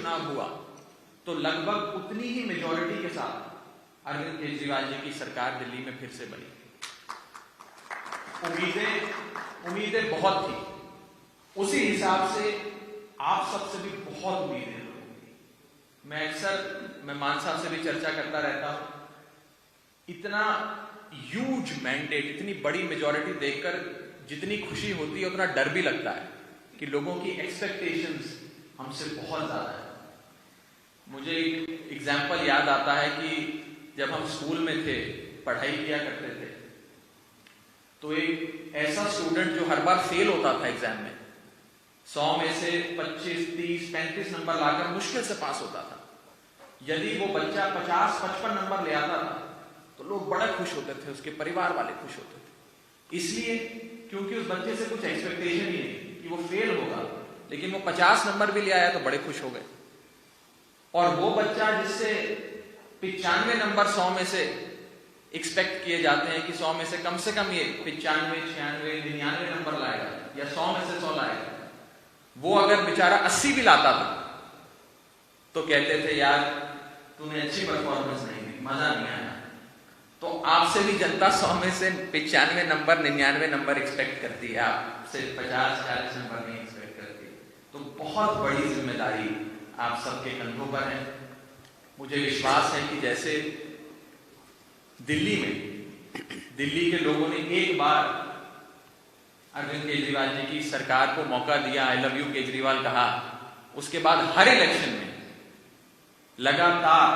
चुनाव हुआ तो लगभग उतनी ही मेजॉरिटी के साथ अरविंद केजरीवाल जी की सरकार दिल्ली में फिर से बनी। उम्मीदें बहुत थी, उसी हिसाब से आप सबसे भी बहुत उम्मीदें लोगों की। मैं मान साहब से भी चर्चा करता रहता हूं, इतना ह्यूज मैंडेट, इतनी बड़ी मेजॉरिटी देखकर जितनी खुशी होती है उतना डर भी लगता है कि लोगों की एक्सपेक्टेशंस हमसे बहुत ज्यादा है। मुझे एक एग्जाम्पल याद आता है कि जब हम स्कूल में थे, पढ़ाई किया करते थे, तो एक ऐसा स्टूडेंट जो हर बार फेल होता था एग्जाम में, 100 में से 25, 30, 35 नंबर लाकर मुश्किल से पास होता था। यदि वो बच्चा 50, 55 नंबर ले आता था तो लोग बड़ा खुश होते थे, उसके परिवार वाले खुश होते थे। इसलिए क्योंकि उस बच्चे से कुछ एक्सपेक्टेशन ही नहीं कि वो फेल होगा, लेकिन वो 50 नंबर भी ले आया तो बड़े खुश हो गए। और वो बच्चा जिससे 95 नंबर 100 में से एक्सपेक्ट किए जाते हैं कि 100 में से कम ये 95, 96, 99 नंबर लाएगा या 100 में से 100 लाएगा, वो अगर बेचारा 80 भी लाता था तो कहते थे यार तूने अच्छी परफॉर्मेंस नहीं दी, मजा नहीं आया। तो आपसे भी जनता 100 में से 95 नंबर, 99 नंबर एक्सपेक्ट करती है, आपसे 50, 40 नंबर नहीं एक्सपेक्ट करती। तो बहुत बड़ी जिम्मेदारी आप सबके कंधों पर है। मुझे विश्वास है कि जैसे दिल्ली के लोगों ने एक बार अरविंद केजरीवाल जी की सरकार को मौका दिया, आई लव यू केजरीवाल कहा, उसके बाद हर इलेक्शन में लगातार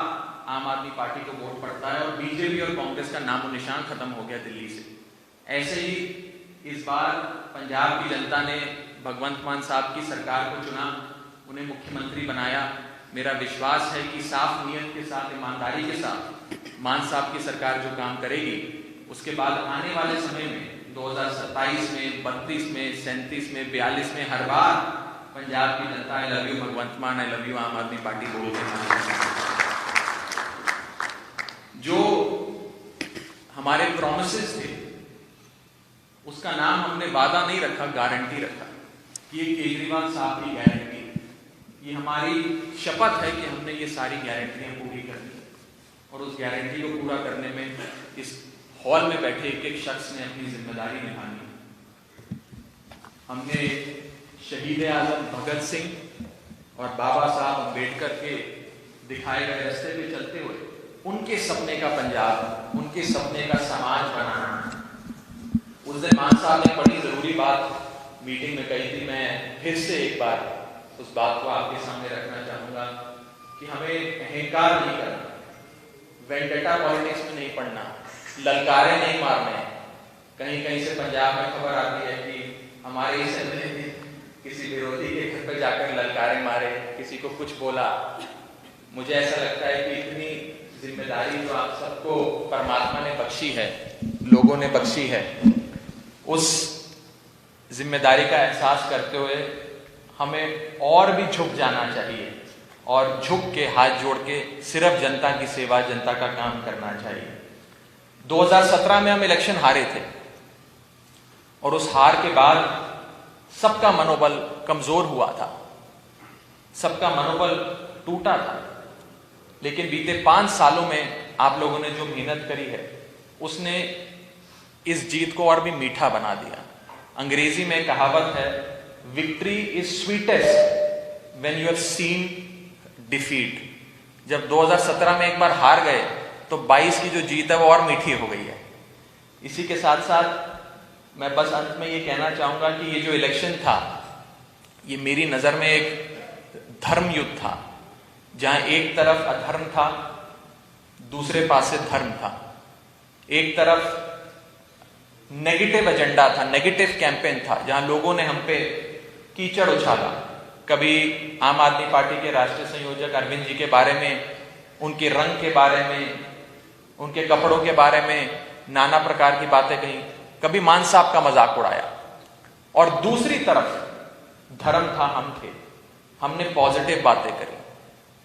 आम आदमी पार्टी को वोट पड़ता है और बीजेपी और कांग्रेस का नामो निशान खत्म हो गया दिल्ली से। ऐसे ही इस बार पंजाब की जनता ने भगवंत मान साहब की सरकार को चुना, उन्हें मुख्यमंत्री बनाया। मेरा विश्वास है कि साफ नीयत के साथ, ईमानदारी के साथ मान साहब की सरकार जो काम करेगी, उसके बाद आने वाले समय में 2027 में, 32 में, 37 में, 42 में हर बार पंजाब की जनता आई लव यू भगवंत मान, आई लव यू आम आदमी पार्टी बोल के जो हमारे प्रोमिसेस थे उसका नाम हमने वादा नहीं रखा, गारंटी रखा। ये केजरीवाल साहब की गारंटी, ये हमारी शपथ है कि हमने ये सारी गारंटियां पूरी करनी और उस गारंटी को पूरा करने में इस हॉल में बैठे एक एक शख्स ने अपनी जिम्मेदारी निभानी। हमने शहीद आजम भगत सिंह और बाबा साहब अम्बेडकर के दिखाए गए रास्ते पे चलते हुए उनके सपने का पंजाब, उनके सपने का समाज बनाना। उस दिन मान साहब ने बड़ी जरूरी बात मीटिंग में कही थी, मैं फिर से एक बार उस बात को आपके सामने रखना चाहूंगा कि हमें अहंकार नहीं करना, वेंडेटा पॉलिटिक्स में नहीं पड़ना, ललकारे नहीं मारने। कहीं कहीं से पंजाब में खबर आती है कि हमारे इस एमएलए ने किसी विरोधी के घर पर जाकर ललकारे मारे, किसी को कुछ बोला। मुझे ऐसा लगता है कि इतनी जिम्मेदारी जो आप सबको परमात्मा ने बख्शी है, लोगों ने बख्शी है, उस जिम्मेदारी का एहसास करते हुए हमें और भी झुक जाना चाहिए और झुक के हाथ जोड़ के सिर्फ जनता की सेवा, जनता का काम करना चाहिए। 2017 में हम इलेक्शन हारे थे और उस हार के बाद सबका मनोबल कमजोर हुआ था, सबका मनोबल टूटा था। लेकिन बीते 5 सालों में आप लोगों ने जो मेहनत करी है उसने इस जीत को और भी मीठा बना दिया। अंग्रेजी में कहावत है, victory is sweetest when you have seen defeat. जब 2017 में एक बार हार गए तो 22 की जो जीत है वो और मीठी हो गई है। इसी के साथ साथ मैं बस अंत में ये कहना चाहूंगा कि ये जो इलेक्शन था, ये मेरी नजर में एक धर्म युद्ध था, जहां एक तरफ अधर्म था, दूसरे पास से धर्म था। एक तरफ नेगेटिव एजेंडा था, नेगेटिव कैंपेन था, जहां लोगों ने हम पे कीचड़ उछाला। कभी आम आदमी पार्टी के राष्ट्रीय संयोजक अरविंद जी के बारे में, उनके रंग के बारे में, उनके कपड़ों के बारे में नाना प्रकार की बातें कही, कभी मान साहब का मजाक उड़ाया। और दूसरी तरफ धर्म था, हम थे, हमने पॉजिटिव बातें करी।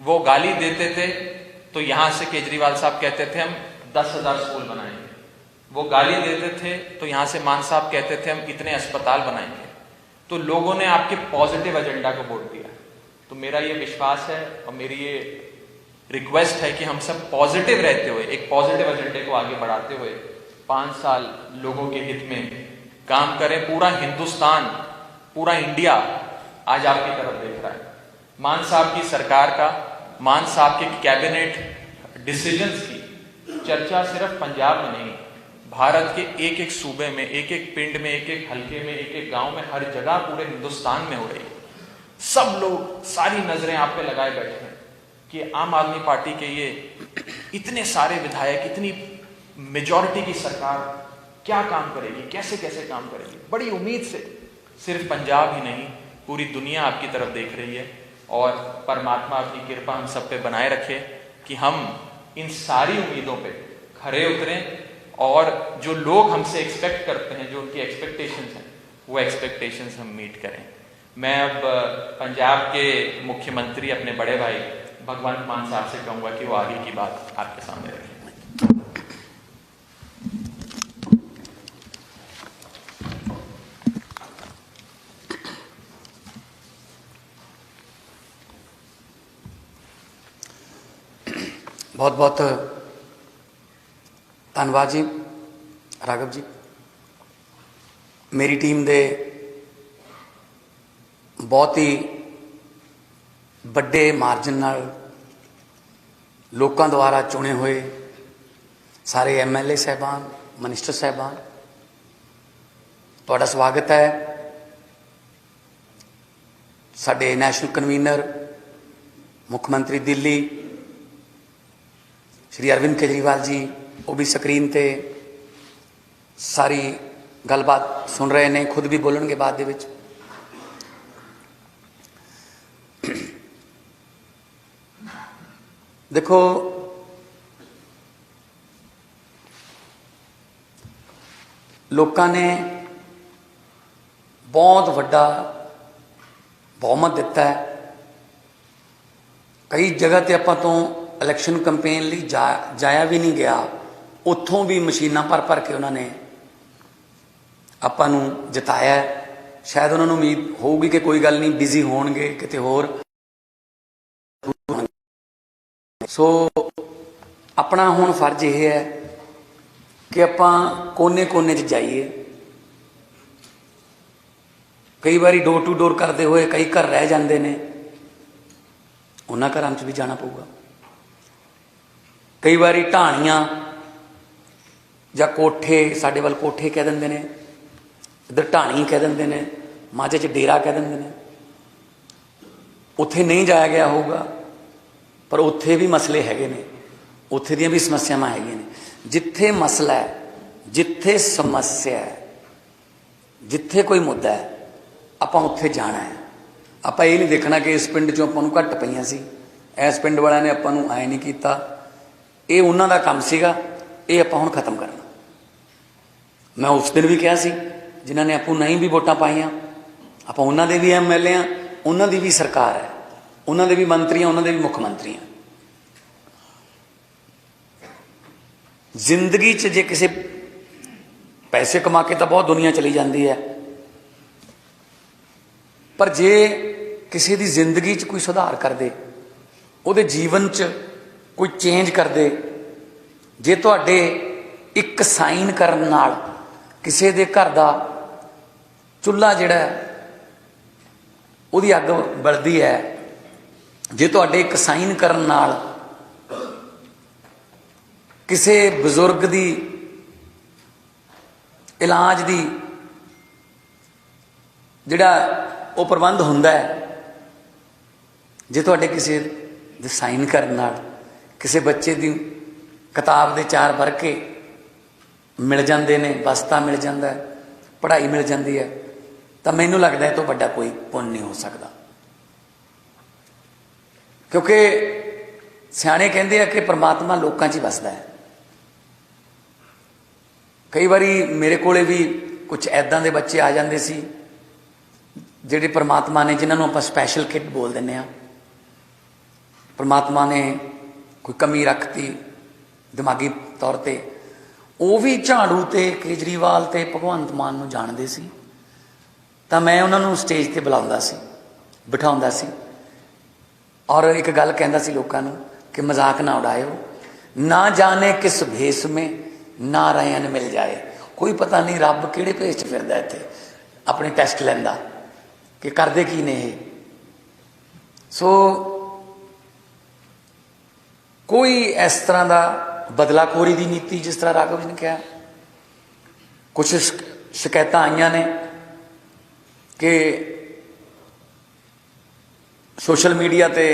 वो गाली देते थे तो यहां से केजरीवाल साहब कहते थे हम 10,000 स्कूल बनाएंगे, वो गाली देते थे तो यहां से मान साहब कहते थे हम इतने अस्पताल बनाएंगे। तो लोगों ने आपके पॉजिटिव एजेंडा को वोट दिया। तो तो मेरा ये विश्वास है और मेरी ये रिक्वेस्ट है कि हम सब पॉजिटिव रहते हुए, एक पॉजिटिव एजेंडे को आगे बढ़ाते हुए 5 साल लोगों के हित में काम करें। पूरा हिंदुस्तान, पूरा इंडिया आज आपकी तरफ देख रहा है। मान साहब की सरकार का, मान साहब के कैबिनेट डिसीजंस की चर्चा सिर्फ पंजाब में नहीं, भारत के एक एक सूबे में, एक एक पिंड में, एक एक हलके में, एक एक गांव में, हर जगह पूरे हिंदुस्तान में हो रही है। सब लोग, सारी नजरें आप पे लगाए बैठे हैं कि आम आदमी पार्टी के ये इतने सारे विधायक, इतनी मेजॉरिटी की सरकार क्या काम करेगी, कैसे कैसे काम करेगी। बड़ी उम्मीद से सिर्फ पंजाब ही नहीं, पूरी दुनिया आपकी तरफ देख रही है और परमात्मा अपनी कृपा हम सब पे बनाए रखे कि हम इन सारी उम्मीदों पे खरे उतरें और जो लोग हमसे एक्सपेक्ट करते हैं, जो उनकी एक्सपेक्टेशंस हैं, वो एक्सपेक्टेशंस हम मीट करें। मैं अब पंजाब के मुख्यमंत्री अपने बड़े भाई भगवंत मान साहब से कहूंगा कि वो आगे की बात आपके सामने रखें। बहुत बहुत धन्यवाद जी राघव जी। मेरी टीम दे बहुत ही ਵੱਡੇ ਮਾਰਜਨ ਨਾਲ ਲੋਕਾਂ ਦੁਆਰਾ ਚੁਣੇ ਹੋਏ ਸਾਰੇ ਐਮਐਲਏ ਸਾਹਿਬਾਨ, ਮਿਨਿਸਟਰ ਸਾਹਿਬਾਨ, ਤੁਹਾਡਾ ਸਵਾਗਤ ਹੈ। ਸਾਡੇ ਨੈਸ਼ਨਲ ਕਨਵੀਨਰ ਮੁੱਖ ਮੰਤਰੀ ਦਿੱਲੀ श्री अरविंद केजरीवाल जी, वो भी स्क्रीन ते सारी गलबात सुन रहे ने, खुद भी बोलणगे बाद दे विच। देखो, लोकां ने बहुत वड्डा बहुमत दिता है। कई जगह ते आपां तो इलैक्शन कंपेन ਲਈ जाया भी नहीं गया, ਉੱਥੋਂ भी मशीनां भर के उन्होंने ਆਪਾਂ ਨੂੰ ਜਿਤਾਇਆ। शायद उन्होंने उम्मीद होगी कि कोई गल नहीं, बिजी होणगे किते होर। सो अपना हुण फर्ज यह है कि आपां कोने कोने 'ਚ जाइए। कई बारी डोर टू डोर करते हुए कई घर रह जाते हैं, उन्हां घरां 'ਚ भी जाना पऊगा। कई बारी ढाणियां जां कोठे, साडे वल कोठे कह देंदे ने, इधर ढाणी कह देंदे ने, माझे च डेरा कह देंदे ने, उत्थे नहीं जाया गया होगा, पर उत्थे भी मसले हैगे ने, उत्थे दियां भी समस्यावां हैगियां ने। जिथे मसला है, जिथे समस्या है, जिथे कोई मुद्दा है, आपां उत्थे जाना है। आपां ये नहीं देखना कि इस पिंड चों आपां नूं घट पईयां सी, इस पिंड वालियां ने आपां नूं ऐ नहीं कीता, ये उन्हां दा काम सीगा, ये आपां हुण खत्म करना। मैं उस दिन भी कहा सी, जिन्हां ने आपूं नहीं भी वोटां पाईयां, आपां उन्हां दे भी एमएलए हां, उन्हां दी भी सरकार है, उन्हां दे भी मंत्री हैं, उन्हां दे भी मुख मंत्री हैं। जिंदगी च जे किसी पैसे कमा के तो बहुत दुनिया चली जाती है, पर जे किसी दी जिंदगी च कोई सुधार कर दे, उहदे जीवन च कोई चेंज कर दे, जे तुहाडे एक साइन करन नाल किसी दे घर दा चुल्हा जिहड़ा उहदी अग बलदी है, जे तुहाडे एक साइन करन नाल किसी बजुर्ग दी इलाज दी जिहड़ा वो प्रबंध हुंदा है, जे तुहाडे किसी दे साइन करन नाल किसी बच्चे की किताब के 4 वर्के मिल जाते हैं, बस्ता मिल जाता है, पढ़ाई मिल जाती है, तो मैनू लगता है तो बड़ा कोई पुण्य नहीं हो सकता। क्योंकि सियाणे कहते हैं कि परमात्मा लोगों च ही वसदा है। कई बारी मेरे कोले भी कुछ ऐदा के बच्चे आ जाते सी जिहड़े परमात्मा ने, जिन्होंने आप स्पैशल किट बोल दें, परमात्मा ने कोई कमी रखती दिमागी तौर पर, वो भी झाड़ू ते केजरीवाल ते भगवंत मान नूं जानदे सी। तो मैं उन्होंने स्टेज पर बुलाउंदा सी, बिठाउंदा सी और एक गल कहता सी लोगों नूं कि मजाक ना उड़ायो, ना जाने किस भेस में नारायण मिल जाए। कोई पता नहीं रब किहड़े भेस च फिरदा इत्थे अपने टैसट लैंदा कि करदे की ने। सो कोई इस तरह का बदलाखोरी की नीति, जिस तरह राघव जी ने कहा, कुछ शिकायत आईयां ने कि सोशल मीडिया ते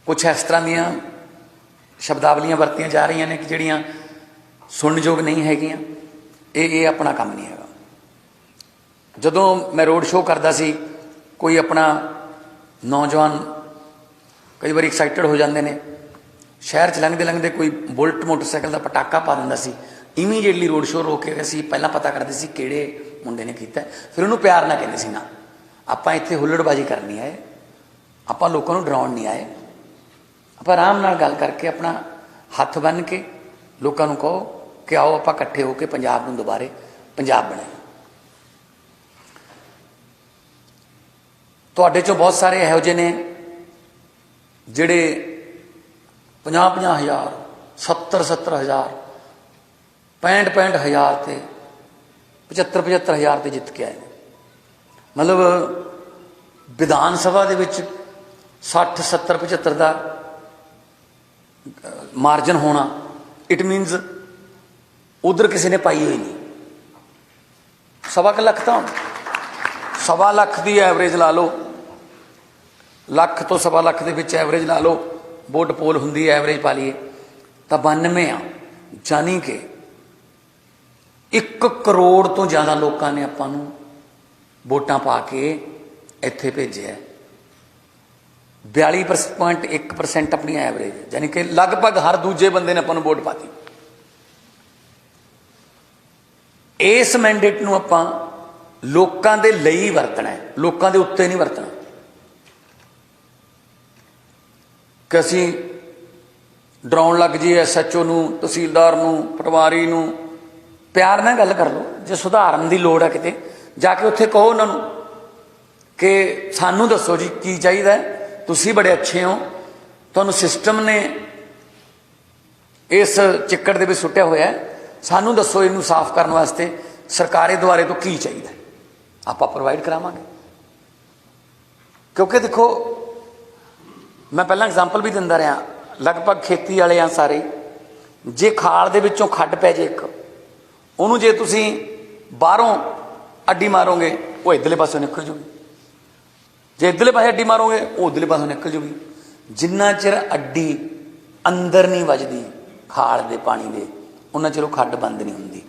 कुछ इस तरह दियां शब्दावलियां वरतियां जा रही ने कि जिहड़ियां सुनयोग नहीं हैगियां। ये अपना काम नहीं है। जदों मैं रोड शो करता सी, कोई अपना नौजवान कई बार एक्साइटेड हो जाते हैं, शहर च लंघते लंघते कोई बुलट मोटरसाइकिल का पटाका पा दिंदा सी, इमीडिएटली रोड शो रोक के असीं पहलां पता करते सी किहड़े मुंडे ने कीता, फिर उन्होंने प्यार ना कहते सी ना आपां इत्थे हुल्लड़बाजी करनी आए, आपां लोकां नूं डराउण नहीं आए, आपां आराम नाल गल करके अपना हत्थ बन के लोकां नूं कहो कि आओ आपां इकट्ठे होकर पंजाब नूं दुबारे पंजाब बनाए। तुहाडे चों बहुत सारे इहो जिहे ने जिहड़े 50-50 हज़ार 70-70 हज़ार 65-65 हज़ार ते 75-75 हज़ार ते जित के आए। मतलब विधान सभा दे विच 60-70-75 का मार्जन होना, इट मीनस उधर किसी ने पाई हुई नहीं। 1.25 लाख तो 1.25 लाख की एवरेज ला लो, लख तो 1.25 लाख के विच एवरेज ला लो, वोट पोल हुंदी एवरेज पा लीए तो 92 आ, जानी कि 1 करोड़ तो ज़्यादा लोगों ने आपां नूं वोटां पा के इत्थे भेजिया। 42.1% अपनी एवरेज, यानी कि लगभग हर दूजे बंदे ने आपां नूं वोट पाती। इस मैंडेट नूं आपां लोकां दे लई वरतना है, लोकां दे उत्ते नहीं वरतना कि असी डराउण लग जाइए SHO नूं, तहसीलदार नूं, पटवारी नूं। प्यार नाल गल कर लो, जे सुधारन की लोड़ है किते जाके उत्थे कहो उन्होंने कि सानू दसो जी की चाहिए, तुसी बड़े अच्छे हो, तुहानू सिस्टम ने इस चिक्कड़ दे विच सुट्टिया होया, सानू दसो इनू साफ करने वास्ते सरकारे द्वारे तो की चाहिए, आपां प्रोवाइड करावांगे। क्योंकि देखो मैं पहला एग्जाम्पल भी दिंदा रहा, लगभग खेती वाले आ सारे, जे खाल दे विचों खड्ड पै जे एक, उन्होंने जे तुसी बाहरों अड्डी मारोगे वो इधरले पासों निकल जूगी, जे इधरले पासे अड्डी मारोगे वो उधरले पासों निकल जूगी। जिन्ना चिर अड्डी अंदर नहीं वजदी खाल दे पानी दे, उन्ना चिर खड्ड बंद नहीं हुंदी।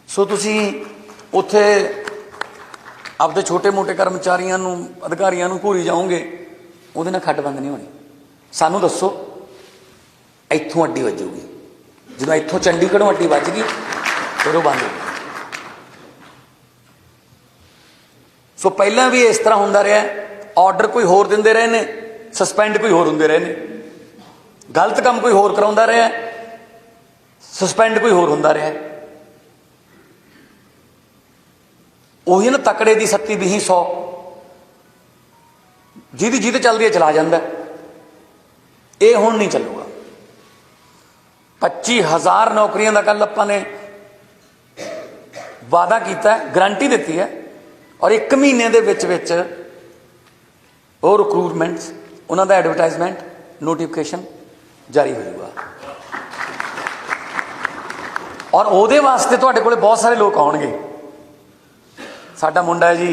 सो तुसी उत्थे आपदे छोटे मोटे कर्मचारियों नूं, अधिकारियों नूं घूरी जाओगे, उहदे नाल खड्ड बंद नहीं होनी। सानू दसो इत्थों अड्डी वजूगी, जो इत्थों चंडीगढ़ों अड्डी वज गई फिर वो बंद हो गई। सो पहला भी इस तरह होंदा रहा, ऑर्डर कोई होर दिंदे रहे ने, सस्पेंड कोई होर हुंदे रहे ने, गलत काम कोई होर कराउंदा रहा, सस्पेंड कोई होर हुंदा रहा। उही ना तकड़े दी 70 20 100, जिहदी जिहते चलदी है चला जांदा, ये हुण नहीं चलूगा। 25,000 नौकरियां का कल आपां ने वादा किया, गारंटी दी है, और 1 महीने दे विच विच वो रिक्रूटमेंट्स, उन्हां दा एडवरटाइजमेंट नोटिफिकेशन जारी हो जाएगा। और उहदे वास्ते तुहाडे कोले बहुत सारे लोग आउणगे, साडा मुंडा है जी,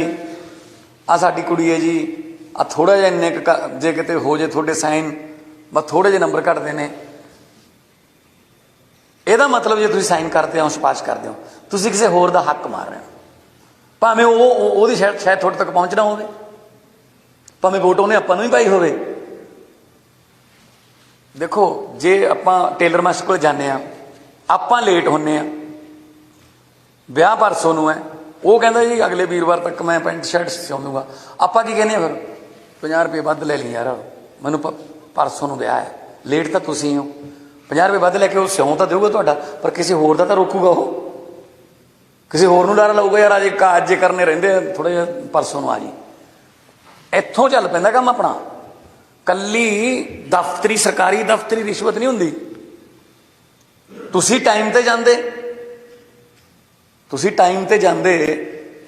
आ साडी कुड़ी है जी, आ थोड़ा जिहा इन्ने जे किते हो जे थोड़े साइन, बस थोड़े जे नंबर घटदे ने, ਇਹਦਾ मतलब जो तुसीं साइन करते हो, सिफारिश करते हो, तुसीं किसी होर दा हक मार रहे हो, भावें वो शायद थोड़े तक पहुँचना होवे, भावें वोट उन्हें आपां नूं ही पाई होवे। देखो जे आपां टेलर मास्टर कोल जाने आ, आपां लेट होने आ, ब्याह परसों नूं है, वो कहता जी अगले वीरवार तक मैं पैंट शर्ट सिउं दूंगा, आपां की कहने फिर 50 रुपये वध ले ली यार, मैनूं परसों नूं ब्याह है, लेट तो तुसीं हो, 50 रुपये वध लैके वो सिउं तो देऊगा तुहाडा, पर किसी होर दा तो रोकूगा, वो किसी होर नूं डर लाऊगा यार अजे काज जे करने रहिंदे थोड़े जिहे परसों नूं आ जी। इत्थों चल पैंदा काम अपना, ਕੱਲੀ ਦਫ਼ਤਰੀ ਸਰਕਾਰੀ ਦਫ਼ਤਰੀ ਰਿਸ਼ਵਤ ਨਹੀਂ ਹੁੰਦੀ। ਤੁਸੀਂ ਟਾਈਮ ਤੇ ਜਾਂਦੇ, ਤੁਸੀਂ ਟਾਈਮ ਤੇ ਜਾਂਦੇ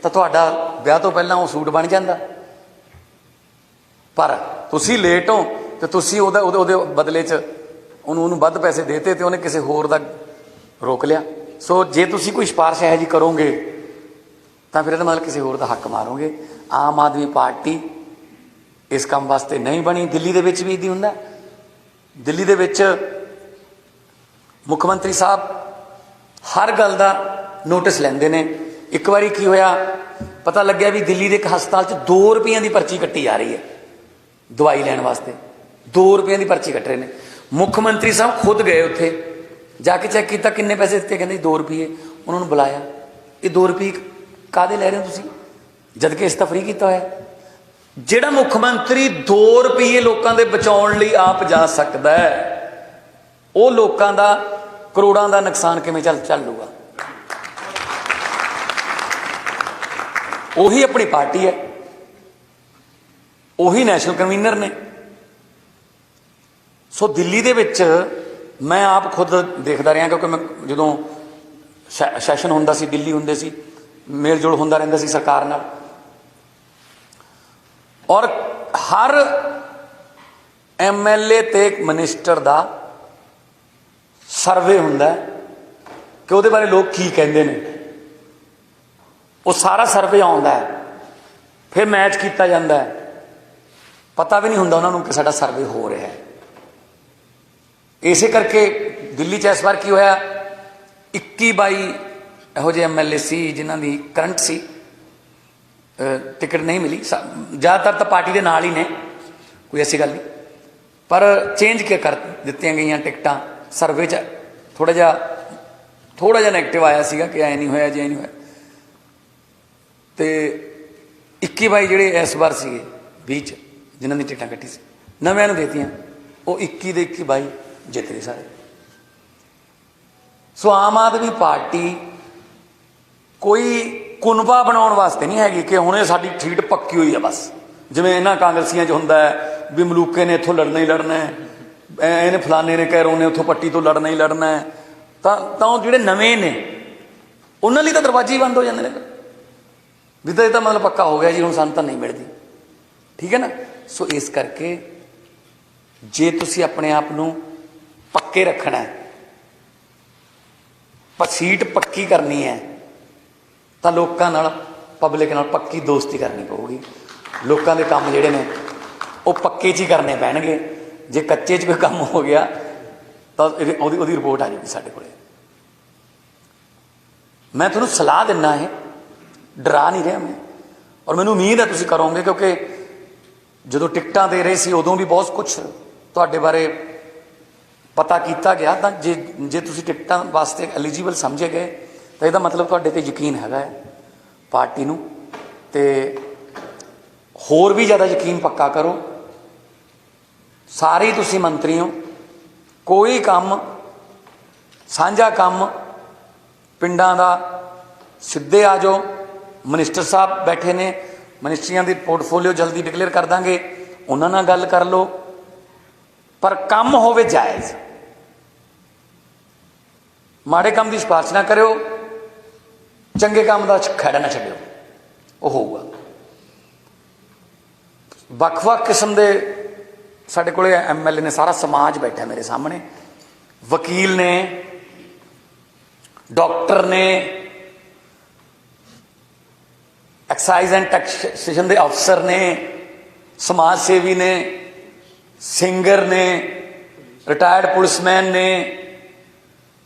ਤਾਂ ਤੁਹਾਡਾ ਵਿਆਹ ਤੋਂ ਪਹਿਲਾਂ ਉਹ ਸੂਟ ਬਣ ਜਾਂਦਾ। ਪਰ ਤੁਸੀਂ ਲੇਟ ਹੋ ਤੇ ਤੁਸੀਂ ਉਹਦੇ ਬਦਲੇ 'ਚ ਉਹਨੂੰ ਵੱਧ ਪੈਸੇ ਦੇਤੇ ਤੇ ਉਹਨੇ ਕਿਸੇ ਹੋਰ ਦਾ ਰੋਕ ਲਿਆ। ਸੋ ਜੇ ਤੁਸੀਂ ਕੋਈ ਸਿਫਾਰਿਸ਼ ਇਹੋ ਜਿਹੀ ਕਰੋਗੇ ਤਾਂ ਫਿਰ ਇਹਦਾ ਮਤਲਬ ਕਿਸੇ ਹੋਰ ਦਾ ਹੱਕ ਮਾਰੋਗੇ। ਆਮ ਆਦਮੀ ਪਾਰਟੀ ਇਸ ਕੰਮ ਵਾਸਤੇ ਨਹੀਂ ਬਣੀ। ਦਿੱਲੀ ਦੇ ਵਿੱਚ ਵੀ ਇੱਦਾਂ ਹੁੰਦਾ। ਦਿੱਲੀ ਦੇ ਵਿੱਚ ਮੁੱਖ ਮੰਤਰੀ ਸਾਹਿਬ ਹਰ ਗੱਲ ਦਾ ਨੋਟਿਸ ਲੈਂਦੇ ਨੇ। ਇੱਕ ਵਾਰੀ ਕੀ ਹੋਇਆ, ਪਤਾ ਲੱਗਿਆ ਵੀ ਦਿੱਲੀ ਦੇ ਇੱਕ ਹਸਪਤਾਲ 'ਚ 2 ਰੁਪਈਆਂ ਦੀ ਪਰਚੀ ਕੱਟੀ ਜਾ ਰਹੀ ਹੈ ਦਵਾਈ ਲੈਣ ਵਾਸਤੇ। 2 ਰੁਪਈਆਂ ਦੀ ਪਰਚੀ ਕੱਟ ਰਹੇ ਨੇ। ਮੁੱਖ ਮੰਤਰੀ ਸਾਹਿਬ ਖੁਦ ਗਏ ਉੱਥੇ, ਜਾ ਕੇ ਚੈੱਕ ਕੀਤਾ ਕਿੰਨੇ ਪੈਸੇ ਦਿੱਤੇ, ਕਹਿੰਦੇ 2 ਰੁਪਏ। ਉਹਨਾਂ ਨੂੰ ਬੁਲਾਇਆ, ਇਹ 2 ਰੁਪਏ ਕਾਹਦੇ ਲੈ ਰਹੇ ਹੋ ਤੁਸੀਂ, ਜਦ ਕਿ ਇਸ ਤਾਂ ਫ੍ਰੀ ਕੀਤਾ ਹੋਇਆ। ਜਿਹੜਾ ਮੁੱਖ ਮੰਤਰੀ 2 ਰੁਪਏ ਲੋਕਾਂ ਦੇ ਬਚਾਉਣ ਲਈ ਆਪ ਜਾ ਸਕਦਾ ਹੈ, ਉਹ ਲੋਕਾਂ ਦਾ ਕਰੋੜਾਂ ਦਾ ਨੁਕਸਾਨ ਕਿਵੇਂ ਚੱਲ ਲੂਗਾ। ਉਹੀ ਆਪਣੀ ਪਾਰਟੀ ਹੈ, ਉਹੀ ਨੈਸ਼ਨਲ ਕਨਵੀਨਰ ਨੇ। ਸੋ ਦਿੱਲੀ ਦੇ ਵਿੱਚ ਮੈਂ ਆਪ ਖੁਦ ਦੇਖਦਾ ਰਿਹਾ, ਕਿਉਂਕਿ ਮੈਂ ਜਦੋਂ ਸੈਸ਼ਨ ਹੁੰਦਾ ਸੀ, ਦਿੱਲੀ ਹੁੰਦੇ ਸੀ, ਮੇਲ ਜੋਲ ਹੁੰਦਾ ਰਹਿੰਦਾ ਸੀ ਸਰਕਾਰ ਨਾਲ। ਔਰ ਹਰ MLA ਤੇ ਮਿਨਿਸਟਰ ਦਾ ਸਰਵੇ ਹੁੰਦਾ ਕਿ ਉਹਦੇ ਬਾਰੇ ਲੋਕ ਕੀ ਕਹਿੰਦੇ ਨੇ। ਉਹ ਸਾਰਾ ਸਰਵੇ ਆਉਂਦਾ ਹੈ, ਫਿਰ ਮੈਚ ਕੀਤਾ ਜਾਂਦਾ ਹੈ। ਪਤਾ ਵੀ ਨਹੀਂ ਹੁੰਦਾ ਉਹਨਾਂ ਨੂੰ ਕਿ ਸਾਡਾ ਸਰਵੇ ਹੋ ਰਿਹਾ ਹੈ। ਇਸੇ ਕਰਕੇ ਦਿੱਲੀ 'ਚ ਇਸ ਵਾਰ ਕੀ ਹੋਇਆ, 21-22 ਇਹੋ ਜਿਹੇ MLA ਸੀ ਜਿਨ੍ਹਾਂ ਦੀ ਕਰੰਟ ਸੀ, ਟਿਕਟ ਨਹੀਂ ਮਿਲੀ। ਜ਼ਿਆਦਾਤਰ ਤਾਂ ਪਾਰਟੀ ਦੇ ਨਾਲ ਹੀ ਨੇ, ਕੋਈ ਐਸੀ ਗੱਲ ਨਹੀਂ, ਪਰ ਚੇਂਜ ਕਰ ਦਿੱਤੀਆਂ ਗਈਆਂ ਟਿਕਟਾਂ। ਸਰਵੇ 'ਚ ਥੋੜ੍ਹਾ ਜਿਹਾ ਨੈਗੇਟਿਵ ਆਇਆ ਸੀਗਾ ਕਿ ਐ ਨਹੀਂ ਹੋਇਆ ਜੇ ਨਹੀਂ ਹੋਇਆ। ਤੇ 21-22 ਜਿਹੜੇ ਇਸ ਵਾਰ ਸੀਗੇ 20 'ਚ ਜਿਨ੍ਹਾਂ ਦੀ ਟਿਕਟਾਂ ਕੱਟੀ ਸੀ, ਨਵਿਆਂ ਨੂੰ ਦੇਤੀਆਂ, ਉਹ 21 ਦੇ 21-22 ਜਿੱਤ ਗਏ ਸਾਰੇ। ਸੋ ਆਮ ਆਦਮੀ ਪਾਰਟੀ ਕੋਈ ਕੁਨਬਾ ਬਣਾਉਣ ਵਾਸਤੇ ਨਹੀਂ ਹੈਗੀ ਕਿ ਹੁਣ ਇਹ ਸਾਡੀ ਸੀਟ ਪੱਕੀ ਹੋਈ ਹੈ ਬਸ। ਜਿਵੇਂ ਇਹਨਾਂ ਕਾਂਗਰਸੀਆਂ 'ਚ ਹੁੰਦਾ ਹੈ ਵੀ ਮਲੂਕੇ ਨੇ ਇੱਥੋਂ ਲੜਨਾ ਹੀ ਲੜਨਾ ਹੈ, ਇਹਨੇ ਫਲਾਣੇ ਨੇ ਕੈਰੋਂ ਨੇ ਉੱਥੋਂ ਪੱਟੀ ਤੋਂ ਲੜਨਾ ਹੀ ਲੜਨਾ ਹੈ। ਤਾਂ ਉਹ ਜਿਹੜੇ ਨਵੇਂ ਨੇ ਉਹਨਾਂ ਲਈ ਤਾਂ ਦਰਵਾਜ਼ੇ ਹੀ ਬੰਦ ਹੋ ਜਾਂਦੇ ਨੇ ਵੀ ਤਾਂ ਇਹ ਤਾਂ ਮਤਲਬ ਪੱਕਾ ਹੋ ਗਿਆ ਜੀ, ਹੁਣ ਸਾਨੂੰ ਤਾਂ ਨਹੀਂ ਮਿਲਦੀ। ਠੀਕ ਹੈ ਨਾ। ਸੋ ਇਸ ਕਰਕੇ ਜੇ ਤੁਸੀਂ ਆਪਣੇ ਆਪ ਨੂੰ ਪੱਕੇ ਰੱਖਣਾ ਹੈ, ਸੀਟ ਪੱਕੀ ਕਰਨੀ ਹੈ, ਤਾਂ ਲੋਕਾਂ ਨਾਲ, ਪਬਲਿਕ ਨਾਲ ਪੱਕੀ ਦੋਸਤੀ ਕਰਨੀ ਪਊਗੀ। ਲੋਕਾਂ ਦੇ ਕੰਮ ਜਿਹੜੇ ਨੇ ਉਹ ਪੱਕੇ 'ਚ ਹੀ ਕਰਨੇ ਪੈਣਗੇ। ਜੇ ਕੱਚੇ 'ਚ ਕੋਈ ਕੰਮ ਹੋ ਗਿਆ ਤਾਂ ਉਹਦੀ ਰਿਪੋਰਟ ਆ ਜਾਊਗੀ ਸਾਡੇ ਕੋਲ। ਮੈਂ ਤੁਹਾਨੂੰ ਸਲਾਹ ਦਿੰਦਾ ਹੈ, ਡਰਾ ਨਹੀਂ ਰਿਹਾ ਮੈਂ, ਔਰ ਮੈਨੂੰ ਉਮੀਦ ਹੈ ਤੁਸੀਂ ਕਰੋਗੇ, ਕਿਉਂਕਿ ਜਦੋਂ ਟਿਕਟਾਂ ਦੇ ਰਹੇ ਸੀ ਉਦੋਂ ਵੀ ਬਹੁਤ ਕੁਛ ਤੁਹਾਡੇ ਬਾਰੇ ਪਤਾ ਕੀਤਾ ਗਿਆ। ਤਾਂ ਜੇ ਤੁਸੀਂ ਟਿਕਟਾਂ ਵਾਸਤੇ ਐਲੀਜੀਬਲ ਸਮਝੇ ਗਏ ਤਾਂ ਇਹਦਾ ਮਤਲਬ ਤੁਹਾਡੇ 'ਤੇ ਯਕੀਨ ਹੈਗਾ ਹੈ ਪਾਰਟੀ ਨੂੰ। ਤੇ ਹੋਰ ਵੀ ਜ਼ਿਆਦਾ ਯਕੀਨ ਪੱਕਾ ਕਰੋ। ਸਾਰੇ ਹੀ ਤੁਸੀਂ ਮੰਤਰੀ ਹੋ, ਕੋਈ ਕੰਮ ਸਾਂਝਾ ਕੰਮ ਪਿੰਡਾਂ ਦਾ ਸਿੱਧੇ ਆ ਜਾਓ। ਮਿਨਿਸਟਰ ਸਾਹਿਬ ਬੈਠੇ ਨੇ, ਮਿਨਿਸਟਰੀਆਂ ਦੀ ਪੋਰਟਫੋਲੀਓ ਜਲਦੀ ਡਿਕਲੇਅਰ ਕਰ ਦਾਂਗੇ, ਉਹਨਾਂ ਨਾਲ ਗੱਲ ਕਰ ਲਓ, ਪਰ ਕੰਮ ਹੋਵੇ ਜਾਇਜ਼। ਮਾੜੇ ਕੰਮ ਦੀ ਸਿਫਾਰਿਸ਼ ਨਾ ਕਰਿਓ, ਚੰਗੇ ਕੰਮ ਦਾ ਖਹਿੜਾ ਨਾ ਛੱਡਿਓ, ਉਹ ਹੋਊਗਾ। ਵੱਖ-ਵੱਖ ਕਿਸਮ ਦੇ ਸਾਡੇ ਕੋਲੇ MLA ਨੇ, ਸਾਰਾ ਸਮਾਜ ਬੈਠਾ ਮੇਰੇ ਸਾਹਮਣੇ, ਵਕੀਲ ਨੇ, ਡਾਕਟਰ ਨੇ, ਐਕਸਾਈਜ਼ ਐਂਡ ਟੈਕਸੇਸ਼ਨ ਦੇ ਅਫਸਰ ਨੇ, ਸਮਾਜ ਸੇਵੀ ਨੇ, ਸਿੰਗਰ ਨੇ, ਰਿਟਾਇਰਡ ਪੁਲਿਸਮੈਨ ਨੇ,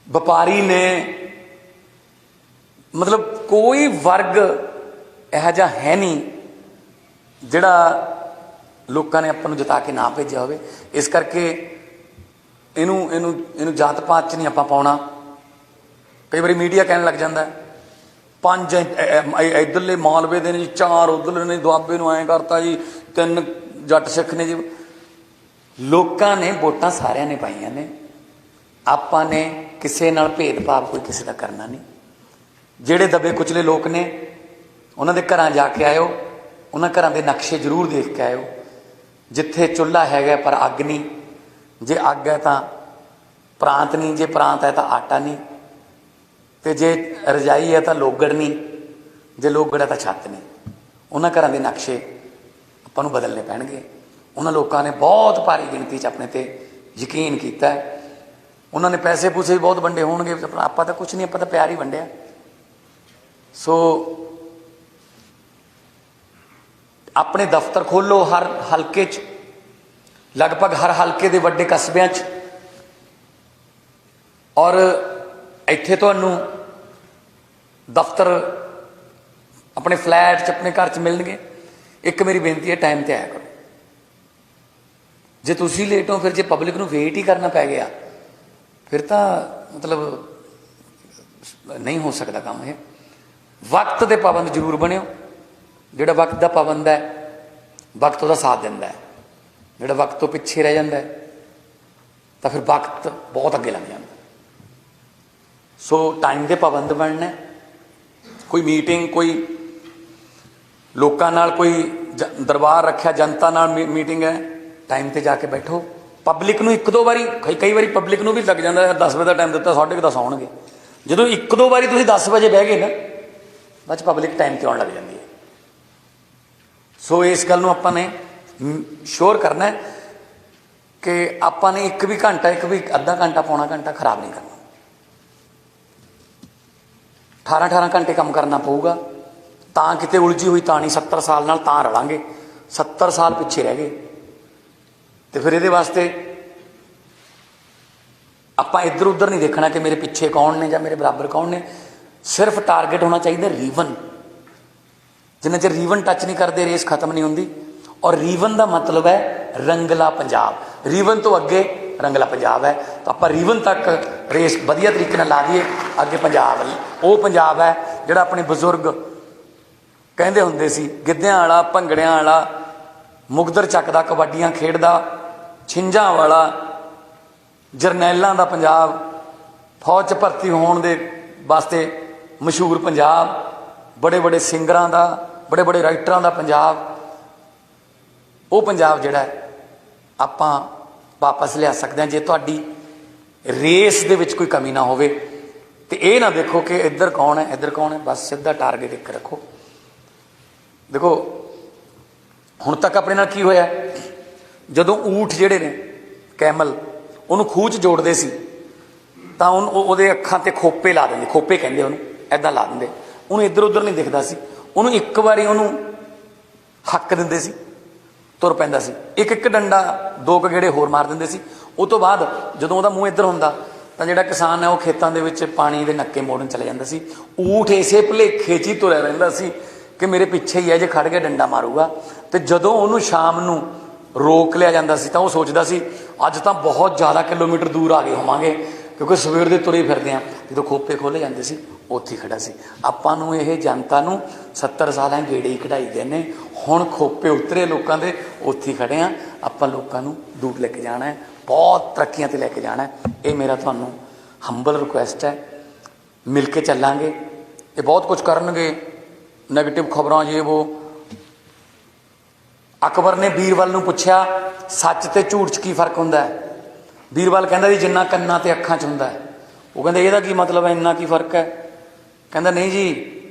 ਵਪਾਰੀ ਨੇ। ਮਤਲਬ ਕੋਈ ਵਰਗ ਇਹੋ ਜਿਹਾ ਹੈ ਨਹੀਂ ਜਿਹੜਾ ਲੋਕਾਂ ਨੇ ਆਪਾਂ ਨੂੰ ਜਿਤਾ ਕੇ ਨਾ ਭੇਜਿਆ ਹੋਵੇ। ਇਸ ਕਰਕੇ ਇਹਨੂੰ ਜਾਤ ਪਾਤ 'ਚ ਨਹੀਂ ਆਪਾਂ ਪਾਉਣਾ। ਕਈ ਵਾਰੀ ਮੀਡੀਆ ਕਹਿਣ ਲੱਗ ਜਾਂਦਾ 5 ਇੱਧਰਲੇ ਮਾਲਵੇ ਦੇ ਨੇ ਜੀ, 4 ਉੱਧਰਲੇ ਨੇ, ਦੁਆਬੇ ਨੂੰ ਐਂ ਕਰਤਾ ਜੀ, 3 ਜੱਟ ਸਿੱਖ ਨੇ ਜੀ। ਲੋਕਾਂ ਨੇ ਵੋਟਾਂ ਸਾਰਿਆਂ ਨੇ ਪਾਈਆਂ ਨੇ, ਆਪਾਂ ਨੇ ਕਿਸੇ ਨਾਲ ਭੇਦਭਾਵ ਕੋਈ ਕਿਸੇ ਦਾ ਕਰਨਾ ਨਹੀਂ। ਜਿਹੜੇ ਦਬੇ ਕੁਚਲੇ ਲੋਕ ਨੇ ਉਹਨਾਂ ਦੇ ਘਰਾਂ ਜਾ ਕੇ ਆਇਓ, ਉਹਨਾਂ ਘਰਾਂ ਦੇ ਨਕਸ਼ੇ ਜ਼ਰੂਰ ਦੇਖ ਕੇ ਆਇਓ। जिथे चुल्हा हैगा पर अग नहीं, जे अग है तो प्रांत नहीं, जे प्रांत है तो आटा नहीं, तो जे रजाई है तो लोगड़ नहीं, जे लोगड़ है तो छत्त नहीं। उन्होंने घर के नक्शे अपन बदलने पैणगे। उन्होंने लोगों ने बहुत भारी गिनती च अपने ते यकीन किया। उन्होंने पैसे पूसे भी बहुत वंडे होणगे, आप तो कुछ नहीं, आप तो प्यार ही वंडिया। सो अपने दफ्तर खोलो हर हल्के च, लगभग हर हल्के के वड्डे कस्बियां च, और इत्थे तुहानू दफ्तर अपने फ्लैट च अपने घर च मिलणगे। एक मेरी बेनती है, टाइम ते आया करो। जे तुसी लेट हो, फिर जे पब्लिक नू वेट ही करना पै गया, फिर तो मतलब नहीं हो सकता काम। है वक्त के पाबंद जरूर बनियो। जिहड़ा वक्त का पाबंद है, वक्त उसका साथ दिंदा है। जिहड़ा वक्त तो पिछे रह जाता है, तो फिर वक्त बहुत अगे लग जाता। सो टाइम के पाबंद बनना। कोई मीटिंग, कोई लोकां नाल कोई दरबार रखा, जनता नाल मीटिंग है, टाइम ते जाके बैठो। पब्लिक नू एक दो बारी, कई बारी पब्लिक नू भी लग जाता है 10 बजे का टाइम दिता, 10:30 आउणगे। जो एक दो बारी तुसीं 10 बजे बह गए ना, बस पब्लिक टाइम ते आउण लग जाती है। सो इस गल नू आपां ने श्योर करना है कि आपां ने एक भी घंटा, एक भी अद्धा घंटा, पौना घंटा खराब नहीं करना। 18 घंटे काम करना पऊगा। तां किते उलझी हुई तां नहीं 70 साल नाल तां रलांगे। 70 साल पिछे रह गए, तो फिर ये वास्ते आपां इधर उधर नहीं देखना कि मेरे पिछे कौन ने या मेरे बराबर कौन ने। सिर्फ टारगेट होना चाहिए रीवन। जिन्ना चਿਰ रीवन टच नहीं करते, रेस खत्म नहीं होंगी। और रीवन का मतलब है रंगला पंजाब। रीवन तो अगे रंगला पंजाब है, तो आप रीवन तक रेस वधिया तरीके नाल ला दीए। अगे पंजाब, वो पंजाब है जिहड़ा अपने बजुर्ग कहंदे हुंदे सी, गिद्धियां वाला, भंगड़ियां वाला, मुगदर चकदा, कबड्डियां खेडदा, छिंजां वाला, जरनैलों का पंजाब, फौज च भर्ती होने दे वास्ते मशहूर पंजाब, बड़े बड़े सिंगरां का, बड़े बड़े राइटरां का पंजाब। वो पंजाब जिहड़ा है आपां वापस लिया सकते हैं, जे तुहाडी रेस दे विच कोई कमी ना होवे। ते ये ना देखो कि इधर कौन है, इधर कौन है, बस सीधा टारगेट एक रखो। देखो हुण तक अपने नाल की होया, जदों ऊठ जिहड़े ने कैमल उहनूं खूह च जोड़दे सी, तां उहदे अखां ते खोपे ला दिंदे, खोपे कहंदे उहनूं, ऐदां ला दिंदे। उहनूं इधर उधर नहीं दिखदा सी। उहनूं एक बारी उहनूं हक दिंदे सी, तुर पैंदा सी। एक एक डंडा, 2 गेड़े होर मार दिंदे सी। उस तो बाद जदों उहदा मूँह इधर हुंदा, तां जिहड़ा किसान है वो खेतां दे विच पानी दे नक्के मोड़न चले जांदा सी। ऊठ इसे भुलेखे च ही तुरिया रहिंदा सी कि मेरे पिछे ही है, जे खड़ के डंडा मारूगा। तो जदों उहनूं शाम नूं रोक लिया जाता सी, तो वह सोचता सी अज तो बहुत ज़्यादा किलोमीटर दूर आ गए होवांगे, क्योंकि सवेर दे तुरे फिरदे आ। जो खोपे खोले जाते सी, उत्थे खड़ा सी। आपां नूं ये जनता नूं 70 साल गेड़े ही कढ़ाई दे ने, हुण खोपे उतरे लोगों के, उत्थे खड़े आ। आपां लोकां नूं दूर लेके जाना है, बहुत तरक्कियां ते लेके जाना है। ये मेरा तुहानूं हंबल रिक्वेस्ट है। मिल के चलांगे। ये बहुत कुछ करनगे, नैगेटिव खबरां ये वो। अकबर ने बीरबल नूं पुछया सच ते झूठ च की फर्क हुंदा है। बीरबल कहंदा जी जिन्ना कन्नां ते अखां च हुंदा है। वो कहंदे इहदा की मतलब है, इन्ना की फर्क है? कहंदा नहीं जी,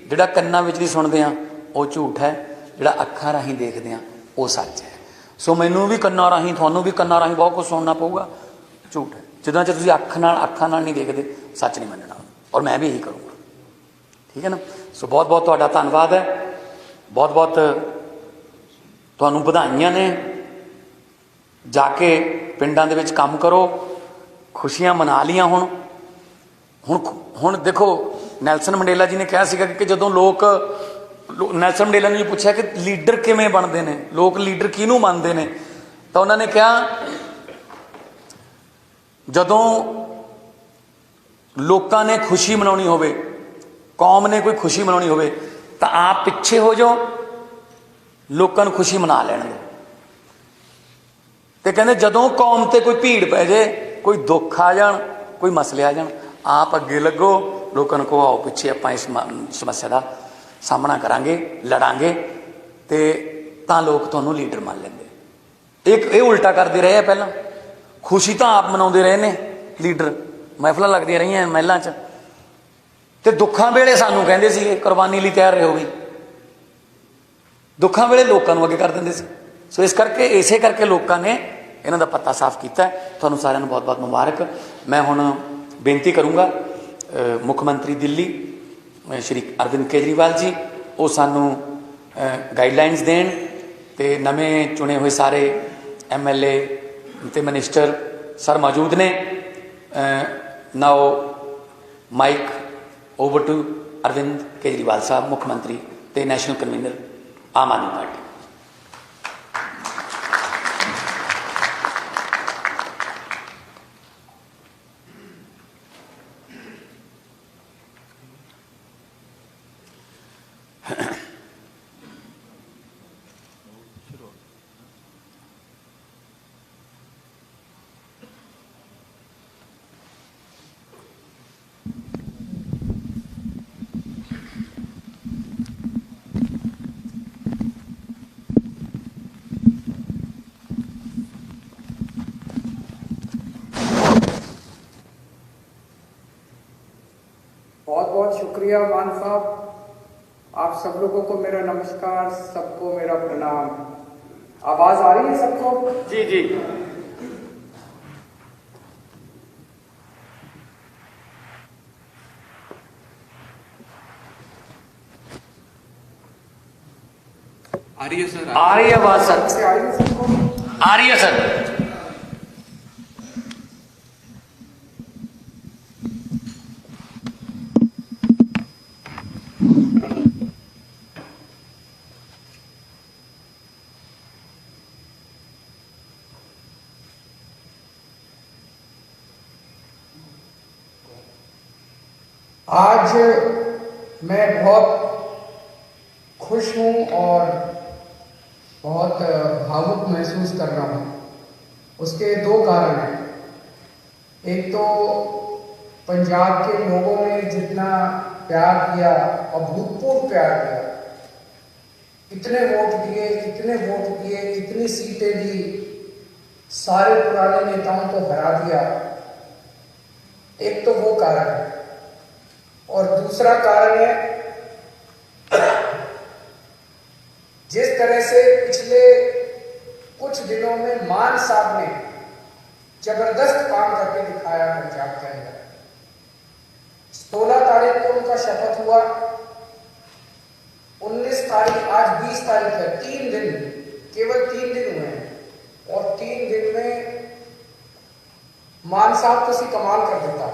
जिहड़ा कन्नां विच दी सुणदे आ वो झूठ है, जिहड़ा अखां राहीं देखदे आ वो सच है। सो मैनूं भी कन्नां राहीं, तुहानूं भी कन्नां राहीं बहुत कुछ सुनना पऊगा, झूठ है। जिन्ना चਿਰ तुसीं अखां नाल नहीं देखदे, सच नहीं मनना। और मैं भी यही करूँगा, ठीक है ना। सो बहुत बहुत तुहाडा धन्नवाद है, बहुत बहुत तुहानूं बधाइयां ने। जाके पिंडां दे विच काम करो, खुशियां मना लियां। हुण देखो, नैल्सन मंडेला जी ने कहा सीगा कि जदों लोग, नैल्सन मंडेला ने पूछा कि लीडर किवें बनदे ने, लोग लीडर किहनूं मनदे ने, तो उन्होंने कहा जदों लोकां ने खुशी मनाउणी होवे, कौम ने कोई खुशी मनाउणी होवे, तो आप पिछे हो जाओ, लोगों को खुशी मना लैण दो। तो कहते जदों कौम ते कोई भीड़ पै जाए, कोई दुख आ जान, कोई मसले आ जान, आप अगे लगो, लोगों को आओ पिछे आप इस समस्या का सामना करांगे, लड़ांगे, तो लोग तुहानूं लीडर मान लेंगे। ਇਹ ਉਲਟਾ ਕਰਦੇ ਰਹੇ ਆ। ਪਹਿਲਾਂ ਖੁਸ਼ੀ ਤਾਂ ਆਪ ਮਨਾਉਂਦੇ ਰਹੇ ਨੇ ਲੀਡਰ, ਮਹਿਫਲਾਂ ਲੱਗਦੀਆਂ ਰਹੀਆਂ ਮਹਿਲਾਂ 'ਚ, ਤੇ ਦੁੱਖਾਂ ਵੇਲੇ ਸਾਨੂੰ ਕਹਿੰਦੇ ਸੀਗੇ ਕੁਰਬਾਨੀ ਲਈ ਤਿਆਰ ਰਹੋ ਵੀ। ਦੁੱਖਾਂ ਵੇਲੇ ਲੋਕਾਂ ਨੂੰ ਅੱਗੇ ਕਰ ਦਿੰਦੇ ਸੀ। ਸੋ ਇਸ ਕਰਕੇ ਇਸੇ ਕਰਕੇ ਲੋਕਾਂ ਨੇ ਇਹਨਾਂ ਦਾ ਪੱਤਾ ਸਾਫ਼ ਕੀਤਾ। ਤੁਹਾਨੂੰ ਸਾਰਿਆਂ ਨੂੰ ਬਹੁਤ ਬਹੁਤ ਮੁਬਾਰਕ। ਮੈਂ ਹੁਣ ਬੇਨਤੀ ਕਰੂੰਗਾ ਮੁੱਖ ਮੰਤਰੀ ਦਿੱਲੀ ਸ਼੍ਰੀ ਅਰਵਿੰਦ ਕੇਜਰੀਵਾਲ ਜੀ, ਉਹ ਸਾਨੂੰ ਗਾਈਡਲਾਈਨਸ ਦੇਣ, ਤੇ ਨਵੇਂ ਚੁਣੇ ਹੋਏ ਸਾਰੇ MLA ਤੇ ਮਿਨਿਸਟਰ ਸਰ ਮੌਜੂਦ ਨੇ। Now mic over to Arvind Kejriwal Sahib, ਮੁੱਖ ਮੰਤਰੀ ਤੇ national convener Aam Aadmi party. बहुत बहुत शुक्रिया मान साहब, आप सब लोगों को मेरा नमस्कार, सबको मेरा प्रणाम। आवाज आ रही है सबको? जी जी। आ रही है सर? आ रही है आवाज सर, आ रही है सबको? आ रही है सर। आज मैं बहुत खुश हूं और बहुत भावुक महसूस कर रहा हूं। उसके दो कारण हैं। एक तो पंजाब के लोगों ने जितना प्यार किया, अभूतपूर्व प्यार किया, कितने वोट दिए, कितनी सीटें दी, सारे पुराने नेताओं को हरा दिया। एक तो वो कारण है। और दूसरा कारण है, जिस तरह से पिछले कुछ दिनों में मान साहब ने जबरदस्त काम करके दिखाया पंजाब के अंदर। 16 तारीख को उनका शपथ हुआ, 19 तारीख, आज 20 तारीख है, 3 दिन, केवल 3 दिन हुए हैं। और 3 दिन में मान साहब तो कमाल कर देता।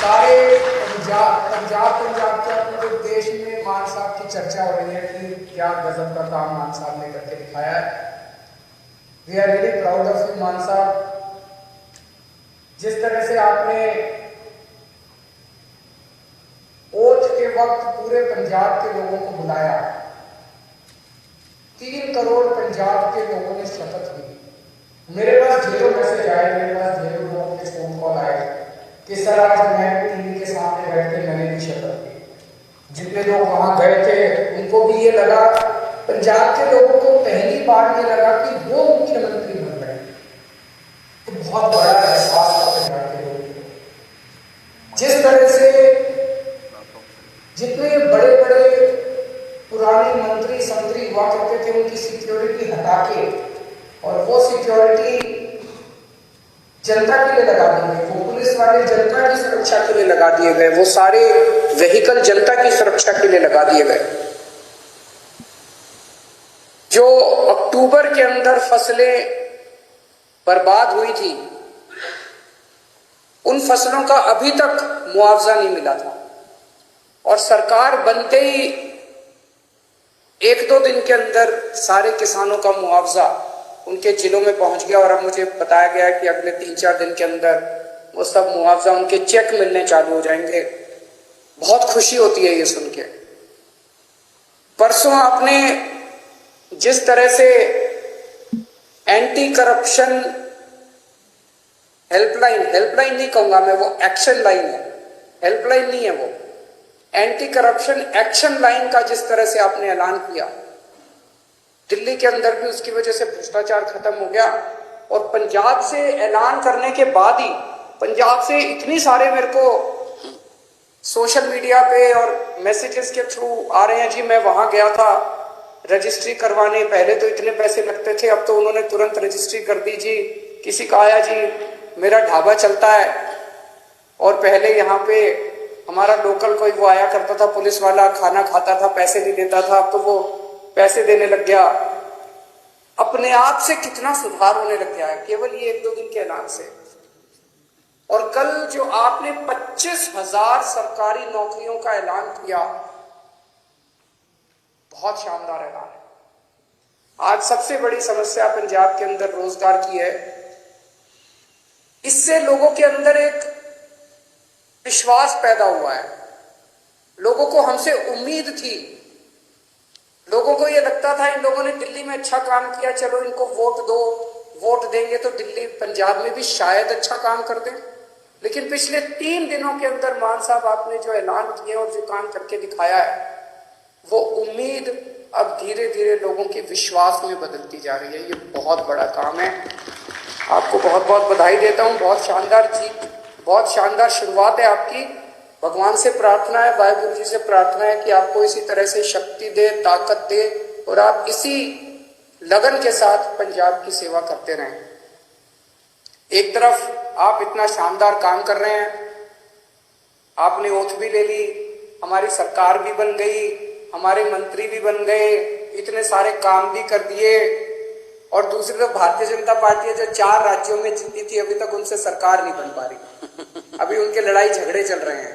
सारे पंजाब के पूरे देश में मान साहब की चर्चा हो रही है कि क्या गजब का काम मान साहब ने करके दिखाया है। We are really proud of you Mann साहब। जिस तरह से आपने ओथ के वक्त पूरे पंजाब के लोगों को बुलाया, 3 करोड़ पंजाब के लोगों ने शपथ ली। मेरे पास ढेरों मैसेज आए, मेरे पास ढेरों लोगों के फोन कॉल आए कि सर आज मैं टीवी के सामने बैठ के मैंने भी शपथ ली। जितने लोग वहां गए थे उनको भी ये लगा, पंजाब के लोगों को पहली बार ये लगा कि वो मुख्यमंत्री बन रहे हैं। तो बहुत बड़ा एहसास था पंजाब के लोगों को। जिस तरह से जितने बड़े बड़े पुराने मंत्री संतरी हुआ करते थे, उनकी सिक्योरिटी हटा के और वो सिक्योरिटी जनता के लिए लगा दी गई। वो पुलिस वाले जनता की सुरक्षा के लिए लगा दिए गए, वो सारे व्हीकल जनता की सुरक्षा के लिए लगा दिए गए। जो अक्टूबर के अंदर फसलें बर्बाद हुई थी, उन फसलों का अभी तक मुआवजा नहीं मिला था। और सरकार बनते ही 1-2 दिन के अंदर सारे किसानों का मुआवजा उनके जिलों में पहुंच गया। और अब मुझे बताया गया है कि अगले 3-4 दिन के अंदर वो सब मुआवजा उनके चेक मिलने चालू हो जाएंगे। बहुत खुशी होती है ये सुन के। परसों आपने जिस तरह से एंटी करप्शन हेल्पलाइन नहीं कहूंगा मैं, वो एक्शन लाइन है, हेल्पलाइन नहीं है, वो एंटी करप्शन एक्शन लाइन का जिस तरह से आपने ऐलान किया, दिल्ली के अंदर भी उसकी वजह से भ्रष्टाचार खत्म हो गया। और पंजाब से ऐलान करने के बाद ही पंजाब से इतनी सारे मेरे को सोशल मीडिया पे और मैसेजेस के थ्रू आ रहे हैं, जी मैं वहां गया था रजिस्ट्री करवाने, पहले तो इतने पैसे लगते थे, अब तो उन्होंने तुरंत रजिस्ट्री कर दी जी। किसी का आया जी मेरा ढाबा चलता है और पहले यहाँ पे हमारा लोकल कोई वो आया करता था पुलिस वाला, खाना खाता था, पैसे नहीं देता था, अब तो वो पैसे देने लग गया। अपने आप से कितना सुधार होने लग गया है केवल ये 1-2 दिन के ऐलान से। और कल जो आपने 25,000 सरकारी नौकरियों का ऐलान किया, बहुत शानदार ऐलान है। आज सबसे बड़ी समस्या पंजाब के अंदर रोजगार की है। इससे लोगों के अंदर एक विश्वास पैदा हुआ है, लोगों को हमसे उम्मीद थी, लोगों को यह लगता था इन लोगों ने दिल्ली में अच्छा काम किया, चलो इनको वोट दो, वोट देंगे तो दिल्ली पंजाब में भी शायद अच्छा काम कर दें। लेकिन पिछले 3 दिनों के अंदर मान साहब आपने जो ऐलान किया और जो काम करके दिखाया है, वो उम्मीद अब धीरे धीरे लोगों के विश्वास में बदलती जा रही है। ये बहुत बड़ा काम है, आपको बहुत बहुत बधाई देता हूँ। बहुत शानदार जीत, बहुत शानदार शुरुआत है आपकी। भगवान से प्रार्थना है, वाहिगुरु जी से प्रार्थना है कि आपको इसी तरह से शक्ति दे, ताकत दे और आप इसी लगन के साथ पंजाब की सेवा करते रहें। एक तरफ आप इतना शानदार काम कर रहे हैं, आपने ओथ भी ले ली, हमारी सरकार भी बन गई, हमारे मंत्री भी बन गए, इतने सारे काम भी कर दिए। और दूसरी तरफ भारतीय जनता पार्टी है जो 4 राज्यों में जीती थी, अभी तक उनसे सरकार नहीं बन पा रही। अभी उनके लड़ाई झगड़े चल रहे हैं,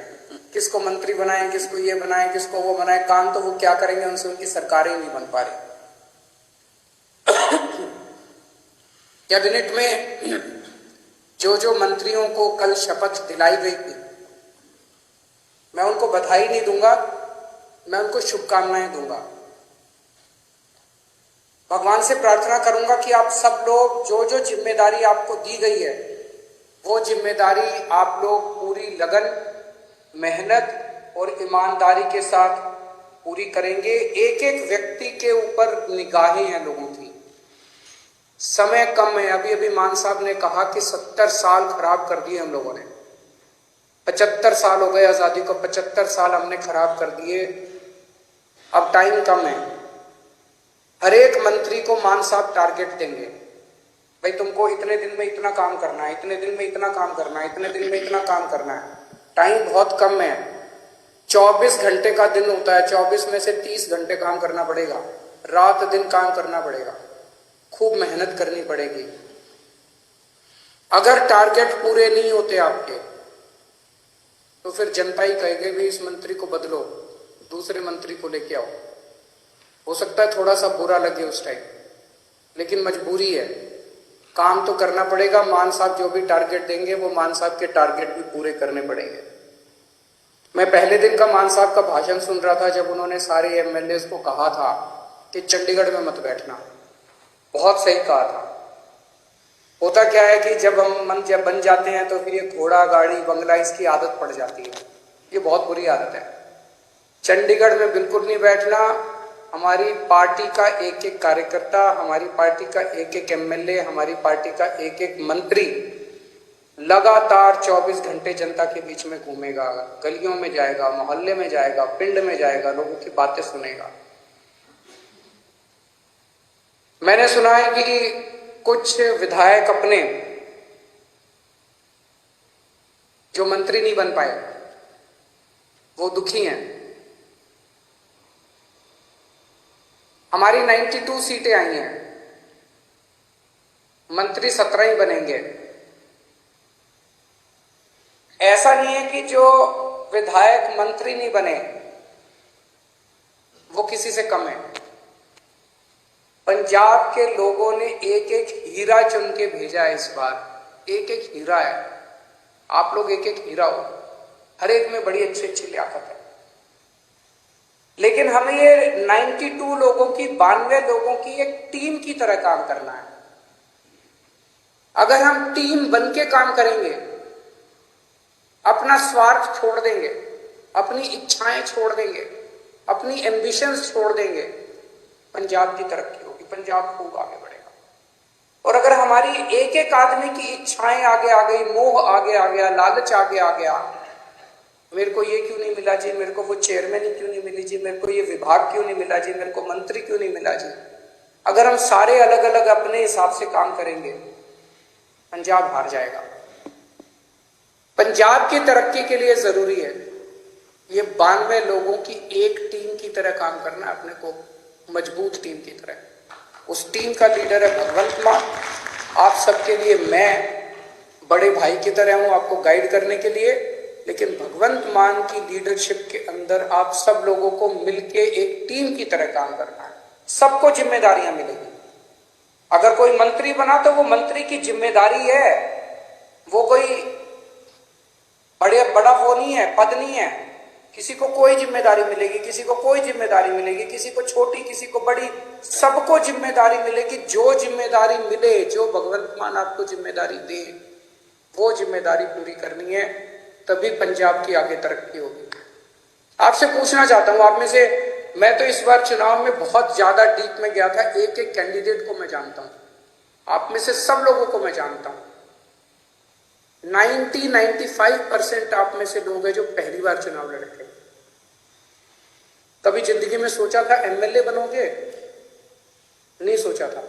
किसको मंत्री बनाएं, किसको ये बनाएं, किसको वो बनाएं। काम तो वो क्या करेंगे, उनसे उनकी सरकारें नहीं बन पा रही। कैबिनेट में जो मंत्रियों को कल शपथ दिलाई गई थी, मैं उनको बधाई नहीं दूंगा, मैं उनको शुभकामनाएं दूंगा। भगवान से प्रार्थना करूंगा कि आप सब लोग जो जिम्मेदारी आपको दी गई है, वो जिम्मेदारी आप लोग पूरी लगन, मेहनत और ईमानदारी के साथ पूरी करेंगे। एक एक व्यक्ति के ऊपर निगाहें हैं लोगों की, समय कम है। अभी मान साहब ने कहा कि 70 साल खराब कर दिए हम लोगों ने, 75 साल हो गए आजादी को, 75 साल हमने खराब कर दिए। अब टाइम कम है। हर एक मंत्री को मान साहब टारगेट देंगे, भाई तुमको इतने दिन में इतना काम करना है, इतने दिन में इतना काम करना है, इतने दिन में इतना काम करना है। टाइम बहुत कम है, 24 घंटे का दिन होता है, 24 में से 30 घंटे काम करना पड़ेगा, रात दिन काम करना पड़ेगा, खूब मेहनत करनी पड़ेगी। अगर टारगेट पूरे नहीं होते आपके, तो फिर जनता ही कहेगी भी इस मंत्री को बदलो, दूसरे मंत्री को लेके आओ। हो सकता है थोड़ा सा बुरा लगे उस टाइम, लेकिन मजबूरी है, काम तो करना पड़ेगा। मान साहब जो भी टारगेट देंगे वो मान साहब के टारगेट भी पूरे करने पड़ेंगे। मैं पहले दिन का मान साहब का भाषण सुन रहा था, जब उन्होंने सारे एमएलए को कहा था कि चंडीगढ़ में मत बैठना, बहुत सही कहा था। होता क्या है कि जब बन जाते हैं तो फिर ये घोड़ा गाड़ी बंगला इसकी आदत पड़ जाती है, ये बहुत बुरी आदत है। चंडीगढ़ में बिल्कुल नहीं बैठना। हमारी पार्टी का एक एक कार्यकर्ता, हमारी पार्टी का एक एक एमएलए, हमारी पार्टी का एक एक मंत्री लगातार 24 घंटे जनता के बीच में घूमेगा, गलियों में जाएगा, मोहल्ले में जाएगा, पिंड में जाएगा, लोगों की बातें सुनेगा। मैंने सुना है कि कुछ विधायक अपने जो मंत्री नहीं बन पाए वो दुखी हैं। हमारी 92 सीटें आई हैं, मंत्री 17 ही बनेंगे। ऐसा नहीं है कि जो विधायक मंत्री नहीं बने वो किसी से कम है। पंजाब के लोगों ने एक एक हीरा चुन के भेजा है इस बार, एक एक हीरा है। आप लोग एक एक हीरा हो, हर एक में बड़ी अच्छी अच्छी लियाकत है। लेकिन हमें ये 92 लोगों की, 92 लोगों की एक टीम की तरह काम करना है। अगर हम टीम बन के काम करेंगे, अपना स्वार्थ छोड़ देंगे, अपनी इच्छाएं छोड़ देंगे, अपनी एम्बिशंस छोड़ देंगे, पंजाब की तरक्की होगी। पंजाब खूब आगे बढ़ेगा। और अगर हमारी एक एक आदमी की इच्छाएं आगे आ गई, मोह आगे आ गया, लालच आगे आ गया, मेरे को ये क्यों नहीं मिला जी, मेरे को वो चेयरमैन ही क्यों नहीं मिली जी, मेरे को ये विभाग क्यों नहीं मिला जी, मेरे को मंत्री क्यों नहीं मिला जी, अगर हम सारे अलग अलग अपने हिसाब से काम करेंगे, पंजाब हार जाएगा। पंजाब की तरक्की के लिए जरूरी है ये 92 लोगों की एक टीम की तरह काम करना, अपने को मजबूत टीम की तरह। उस टीम का लीडर है भगवंत मान। आप सबके लिए मैं बड़े भाई की तरह हूं, आपको गाइड करने के लिए, लेकिन भगवंत मान की लीडरशिप के अंदर आप सब लोगों को मिलके एक टीम की तरह काम करना है। सबको जिम्मेदारियां मिलेगी। अगर कोई मंत्री बना तो वो मंत्री की जिम्मेदारी है, वो कोई बड़ा वो नहीं है, पद नहीं है। किसी को कोई जिम्मेदारी मिलेगी, किसी को कोई जिम्मेदारी मिलेगी, किसी को छोटी, किसी को बड़ी, सबको जिम्मेदारी मिलेगी। जो जिम्मेदारी मिले, जो भगवंत मान आपको जिम्मेदारी दे, वो जिम्मेदारी पूरी करनी है, तभी पंजाब की आगे तरक्की होगी। आपसे पूछना चाहता हूं, आप में से, मैं तो इस बार चुनाव में बहुत ज्यादा डीप में गया था, एक एक कैंडिडेट को मैं जानता हूं, आप में से सब लोगों को मैं जानता हूं। 95% आप में से लोग हैं जो पहली बार चुनाव लड़ रहे। कभी जिंदगी में सोचा था एमएलए बनोगे? नहीं सोचा था।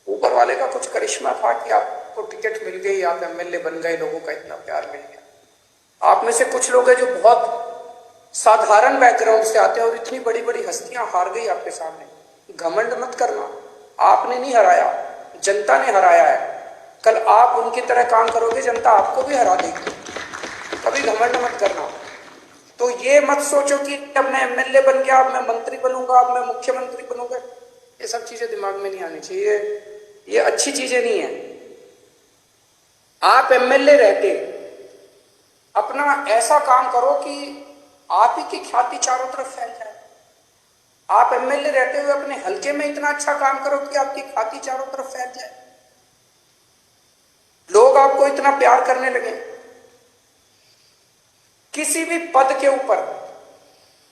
ऊपर वाले का कुछ करिश्मा था कि आपको टिकट मिल गई, आप एमएलए बन गए, लोगों का इतना प्यार मिल गया। आप में से कुछ लोग हैं जो बहुत साधारण बैकग्राउंड से आते हैं और इतनी बड़ी बड़ी हस्तियां हार गई आपके सामने। घमंड मत करना, आपने नहीं हराया, जनता ने हराया है। कल आप उनकी तरह काम करोगे, जनता आपको भी हरा देगी। कभी घमंड मत करना। तो ये मत सोचो कि अब मैं एमएलए बन गया, अब मैं मंत्री बनूंगा, अब मैं मुख्यमंत्री बनूंगा। ये सब चीजें दिमाग में नहीं आनी चाहिए, ये अच्छी चीजें नहीं है। आप एमएलए रहते अपना ऐसा काम करो कि आप ही की ख्याति चारों तरफ फैल जाए। आप एमएलए रहते हुए अपने हल्के में इतना अच्छा काम करो कि आपकी ख्याति चारों तरफ फैल जाए, लोग आपको इतना प्यार करने लगे। किसी भी पद के ऊपर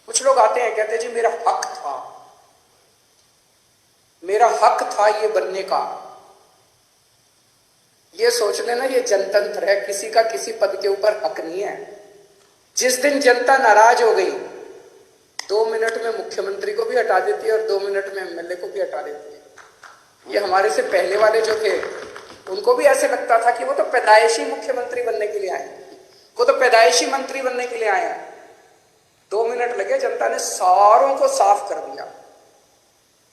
कुछ लोग आते हैं, कहते हैं जी मेरा हक था, मेरा हक था ये बनने का। ये सोच लेना ये जनतंत्र है, किसी का किसी पद के ऊपर हक नहीं है। जिस दिन जनता नाराज हो गई, 2 मिनट में मुख्यमंत्री को भी हटा देती है और 2 मिनट में एमएलए को भी हटा देती है। ये हमारे से पहले वाले जो थे, उनको भी ऐसे लगता था कि वो तो पैदाइशी मुख्यमंत्री बनने के लिए आए, वो तो पैदाइशी मंत्री बनने के लिए आए हैं। 2 मिनट लगे, जनता ने सारों को साफ कर दिया।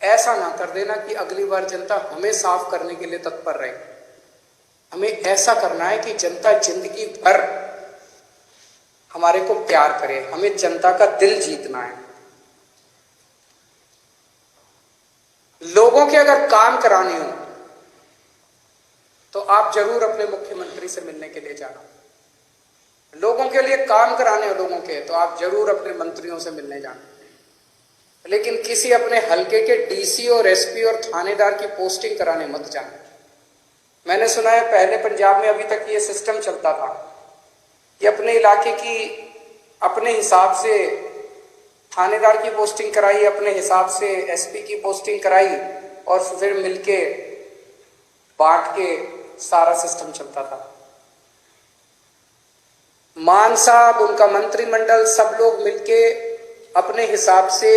ऐसा ना कर देना कि अगली बार जनता हमें साफ करने के लिए तत्पर रहे। हमें ऐसा करना है कि जनता जिंदगी भर हमारे को प्यार करे, हमें जनता का दिल जीतना है। लोगों के अगर काम कराने हो तो आप जरूर अपने मुख्यमंत्री से मिलने के लिए जाना। लोगों के लिए काम कराने हो लोगों के, तो आप जरूर अपने मंत्रियों से मिलने जाना। लेकिन किसी अपने हल्के के डीसी और एसपी और थानेदार की पोस्टिंग कराने मत जाना। मैंने सुना है पहले पंजाब में अभी तक ये सिस्टम चलता था कि अपने इलाके की अपने हिसाब से थानेदार की पोस्टिंग कराई, अपने हिसाब से एसपी की पोस्टिंग कराई और फिर मिलके बांट के सारा सिस्टम चलता था। मान साहब, उनका मंत्रिमंडल, सब लोग मिलके अपने हिसाब से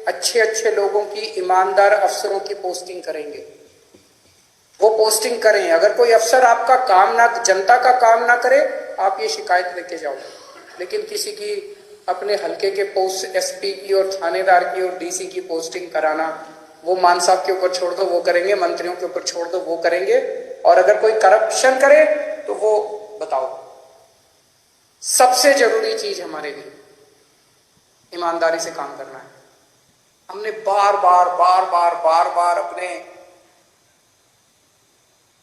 अच्छे अच्छे लोगों की, ईमानदार अफसरों की पोस्टिंग करेंगे। वो पोस्टिंग करें। अगर कोई अफसर आपका काम ना, जनता का काम ना करे, आप ये शिकायत लेके जाओ। लेकिन किसी की अपने हल्के के पोस्ट, एसपी की और थानेदार की और डीसी की पोस्टिंग कराना, वो मान साहब के ऊपर छोड़ दो, वो करेंगे। मंत्रियों के ऊपर छोड़ दो, वो करेंगे। और अगर कोई करप्शन करे तो वो बताओ। सबसे जरूरी चीज हमारे लिए ईमानदारी से काम करना है। हमने बार बार अपने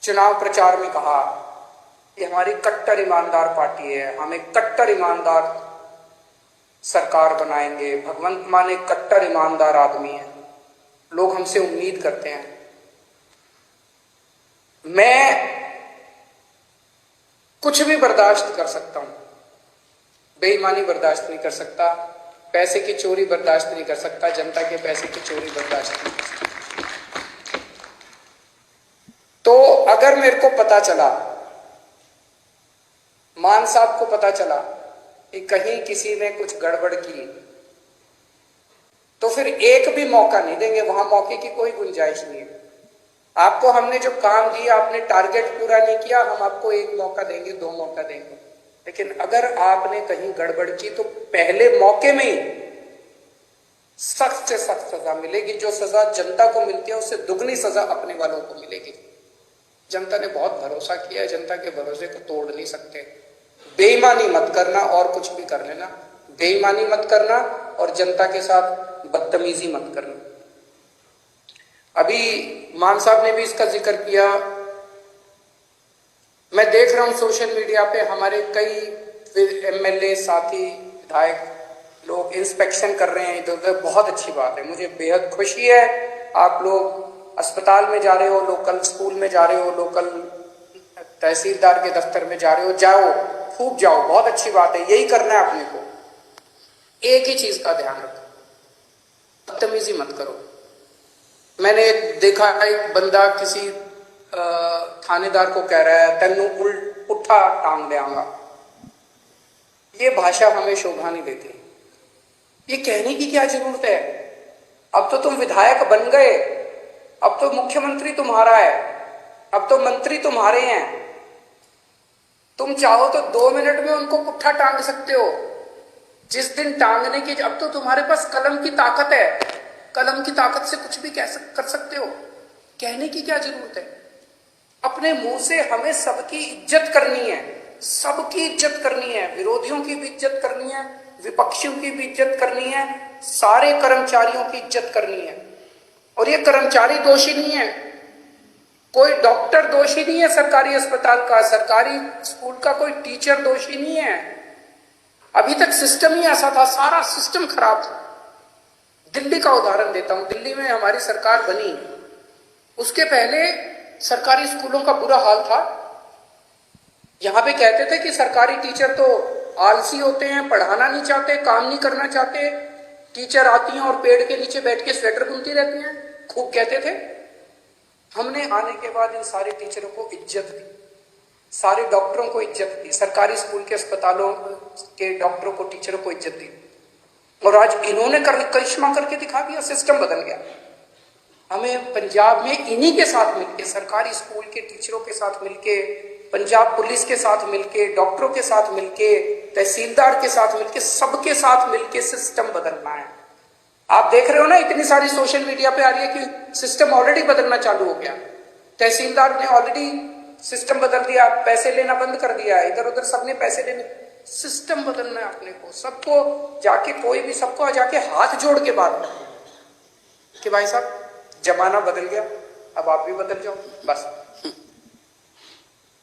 चुनाव प्रचार में कहा कि हमारी कट्टर ईमानदार पार्टी है, हम एक कट्टर ईमानदार सरकार बनाएंगे। भगवंत मान एक कट्टर ईमानदार आदमी है, लोग हमसे उम्मीद करते हैं। मैं कुछ भी बर्दाश्त कर सकता हूं, बेईमानी बर्दाश्त नहीं कर सकता, पैसे की चोरी बर्दाश्त नहीं कर सकता, जनता के पैसे की चोरी बर्दाश्त नहीं कर सकता। तो अगर मेरे को पता चला, मान साहब को पता चला कि कहीं किसी ने कुछ गड़बड़ की, तो फिर एक भी मौका नहीं देंगे, वहां मौके की कोई गुंजाइश नहीं है। आपको हमने जो काम दिया, आपने टारगेट पूरा नहीं किया, हम आपको एक मौका देंगे, 2 मौका देंगे, लेकिन अगर आपने कहीं गड़बड़ की तो पहले मौके में ही सख्त से सख्त सजा मिलेगी। जो सजा जनता को मिलती है उससे दुगनी सजा अपने वालों को मिलेगी। जनता ने बहुत भरोसा किया है, जनता के भरोसे को तोड़ नहीं सकते। बेईमानी मत करना और कुछ भी कर लेना, बेईमानी मत करना और जनता के साथ बदतमीजी मत करना। अभी मान साहब ने भी इसका जिक्र किया, मैं देख रहा हूं सोशल मीडिया पे हमारे कई एमएलए साथी विधायक लोग इंस्पेक्शन कर रहे हैं इधर उधर। बहुत अच्छी बात है, मुझे बेहद खुशी है। आप लोग अस्पताल में जा रहे हो, लोकल स्कूल में जा रहे हो, लोकल तहसीलदार के दफ्तर में जा रहे हो, जाओ, खूब जाओ, बहुत अच्छी बात है, यही करना है अपने को। एक ही चीज का ध्यान रखो, बदतमीजी मत करो। मैंने देखा एक बंदा किसी थानेदार को कह रहा है तेनू उठा टांग देंगा। ये भाषा हमें शोभा नहीं देती। ये कहने की क्या जरूरत है? अब तो तुम विधायक बन गए, अब तो मुख्यमंत्री तुम्हारा है, अब तो मंत्री तुम्हारे हैं। तुम चाहो तो 2 मिनट में उनको पुट्ठा टांग सकते हो। जिस दिन टांगने की, अब तो तुम्हारे पास कलम की ताकत है, कलम की ताकत से कुछ भी कर सकते हो। कहने की क्या जरूरत है? अपने मुंह से हमें सबकी इज्जत करनी है, सबकी इज्जत करनी है, विरोधियों की भी इज्जत करनी है, विपक्षियों की भी इज्जत करनी है, सारे कर्मचारियों की इज्जत करनी है। और ये कर्मचारी दोषी नहीं है, कोई डॉक्टर दोषी नहीं है सरकारी अस्पताल का, सरकारी स्कूल का कोई टीचर दोषी नहीं है। अभी तक सिस्टम ही ऐसा था, सारा सिस्टम खराब था। दिल्ली का उदाहरण देता हूं, दिल्ली में हमारी सरकार बनी, उसके पहले सरकारी स्कूलों का बुरा हाल था। यहां पे कहते थे कि सरकारी टीचर तो आलसी होते हैं, पढ़ाना नहीं चाहते, काम नहीं करना चाहते। टीचर आती हैं और पेड़ के नीचे बैठ के स्वेटर बुनती रहती हैं, खूब कहते थे। हमने आने के बाद इन सारे टीचरों को इज्जत दी, सारे डॉक्टरों को इज्जत दी, सरकारी स्कूल के अस्पतालों के डॉक्टरों को, टीचरों को इज्जत दी। और आज इन्होंने करिश्मा करके दिखा दिया, सिस्टम बदल गया। हमें पंजाब में इन्हीं के साथ मिलके, सरकारी स्कूल के टीचरों के साथ मिलके, पंजाब पुलिस के साथ मिलके, डॉक्टरों के साथ मिलके, तहसीलदार के साथ मिलके, सबके साथ मिलके सिस्टम बदलना है। आप देख रहे हो ना, इतनी सारी सोशल मीडिया पे आ रही है कि सिस्टम ऑलरेडी बदलना चालू हो गया। तहसीलदार ने ऑलरेडी सिस्टम बदल दिया, पैसे लेना बंद कर दिया, इधर उधर सबने पैसे लेने। सिस्टम बदलना है अपने को, सबको जाके, कोई भी सबको जाके हाथ जोड़ के बात करें कि भाई साहब जमाना बदल गया, अब आप भी बदल जाओ। बस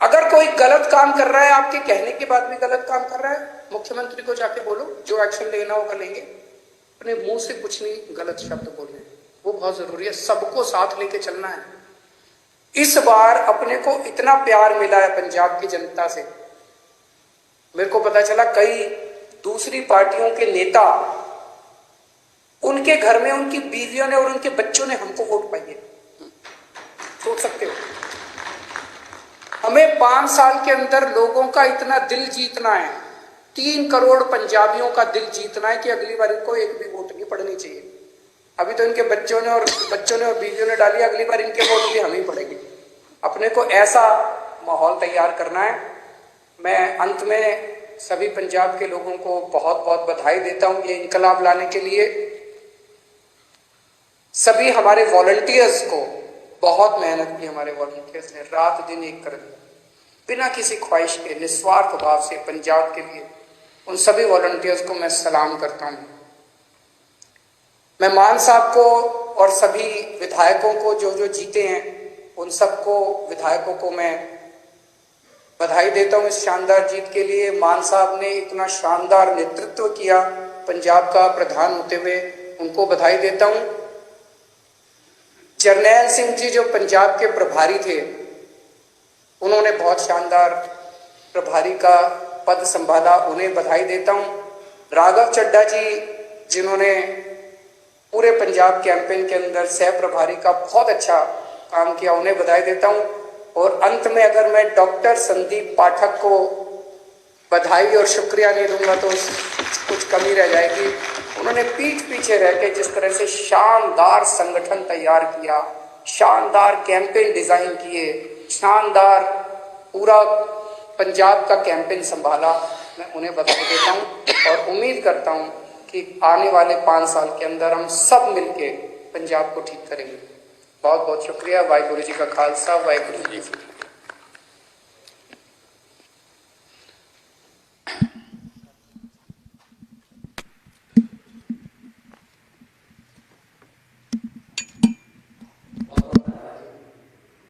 अगर कोई गलत काम कर रहा है, आपके कहने के बाद भी गलत काम कर रहा है, मुख्यमंत्री को जाके बोलो, जो एक्शन लेना होगा लेंगे। अपने मुंह से कुछ नहीं गलत शब्द बोलने, वो बहुत जरूरी है। सबको साथ लेके चलना है। इस बार अपने को इतना प्यार मिला है पंजाब की जनता से। मेरे को पता चला कई दूसरी पार्टियों के नेता, उनके घर में उनकी बीवियों ने और उनके बच्चों ने हमको वोट पाई है। सोच सकते हो, हमें 5 साल के अंदर लोगों का इतना दिल जीतना है, 3 करोड़ पंजाबियों का दिल जीतना है कि अगली बार इनको एक भी वोट नहीं पड़नी चाहिए। अभी तो इनके बच्चों ने और बीवियों ने डाली, अगली बार इनके वोट भी हमें ही पड़ेगी। अपने को ऐसा माहौल तैयार करना है। मैं अंत में सभी पंजाब के लोगों को बहुत बहुत बधाई देता हूं ये इनकलाब लाने के लिए। सभी हमारे वॉलंटियर्स को, बहुत मेहनत की हमारे वॉलंटियर्स ने, रात दिन एक कर दिया, बिना किसी ख्वाहिश के, निस्वार्थ भाव से पंजाब के लिए। उन सभी वॉलंटियर्स को मैं सलाम करता हूं। मैं मान साहब को और सभी विधायकों को जो जीते हैं, उन सबको, विधायकों को मैं बधाई देता हूं इस शानदार जीत के लिए। मान साहब ने इतना शानदार नेतृत्व किया पंजाब का प्रधान होते हुए, उनको बधाई देता हूं। जरनैल सिंह जी जो पंजाब के प्रभारी थे, उन्होंने बहुत शानदार प्रभारी का पद संभाला, उन्हें बधाई देता हूं। राघव चड्ढा जी जिन्होंने पूरे पंजाब कैंपेन के अंदर सह प्रभारी का बहुत अच्छा काम किया, उन्हें बधाई देता हूं। और अंत में अगर मैं डॉक्टर संदीप पाठक को बधाई और शुक्रिया नहीं दूंगा तो कुछ कमी रह जाएगी। उन्होंने पीठ पीछे रह के जिस तरह से शानदार संगठन तैयार किया, शानदार कैंपेन डिजाइन किए, शानदार पूरा पंजाब का कैंपेन संभाला, मैं उन्हें बधाई देता हूं और उम्मीद करता हूं कि आने वाले 5 साल के अंदर हम सब मिलके पंजाब को ठीक करेंगे। बहुत बहुत शुक्रिया। वाहिगुरु जी का खालसा, वाहिगुरु जी की फतेह।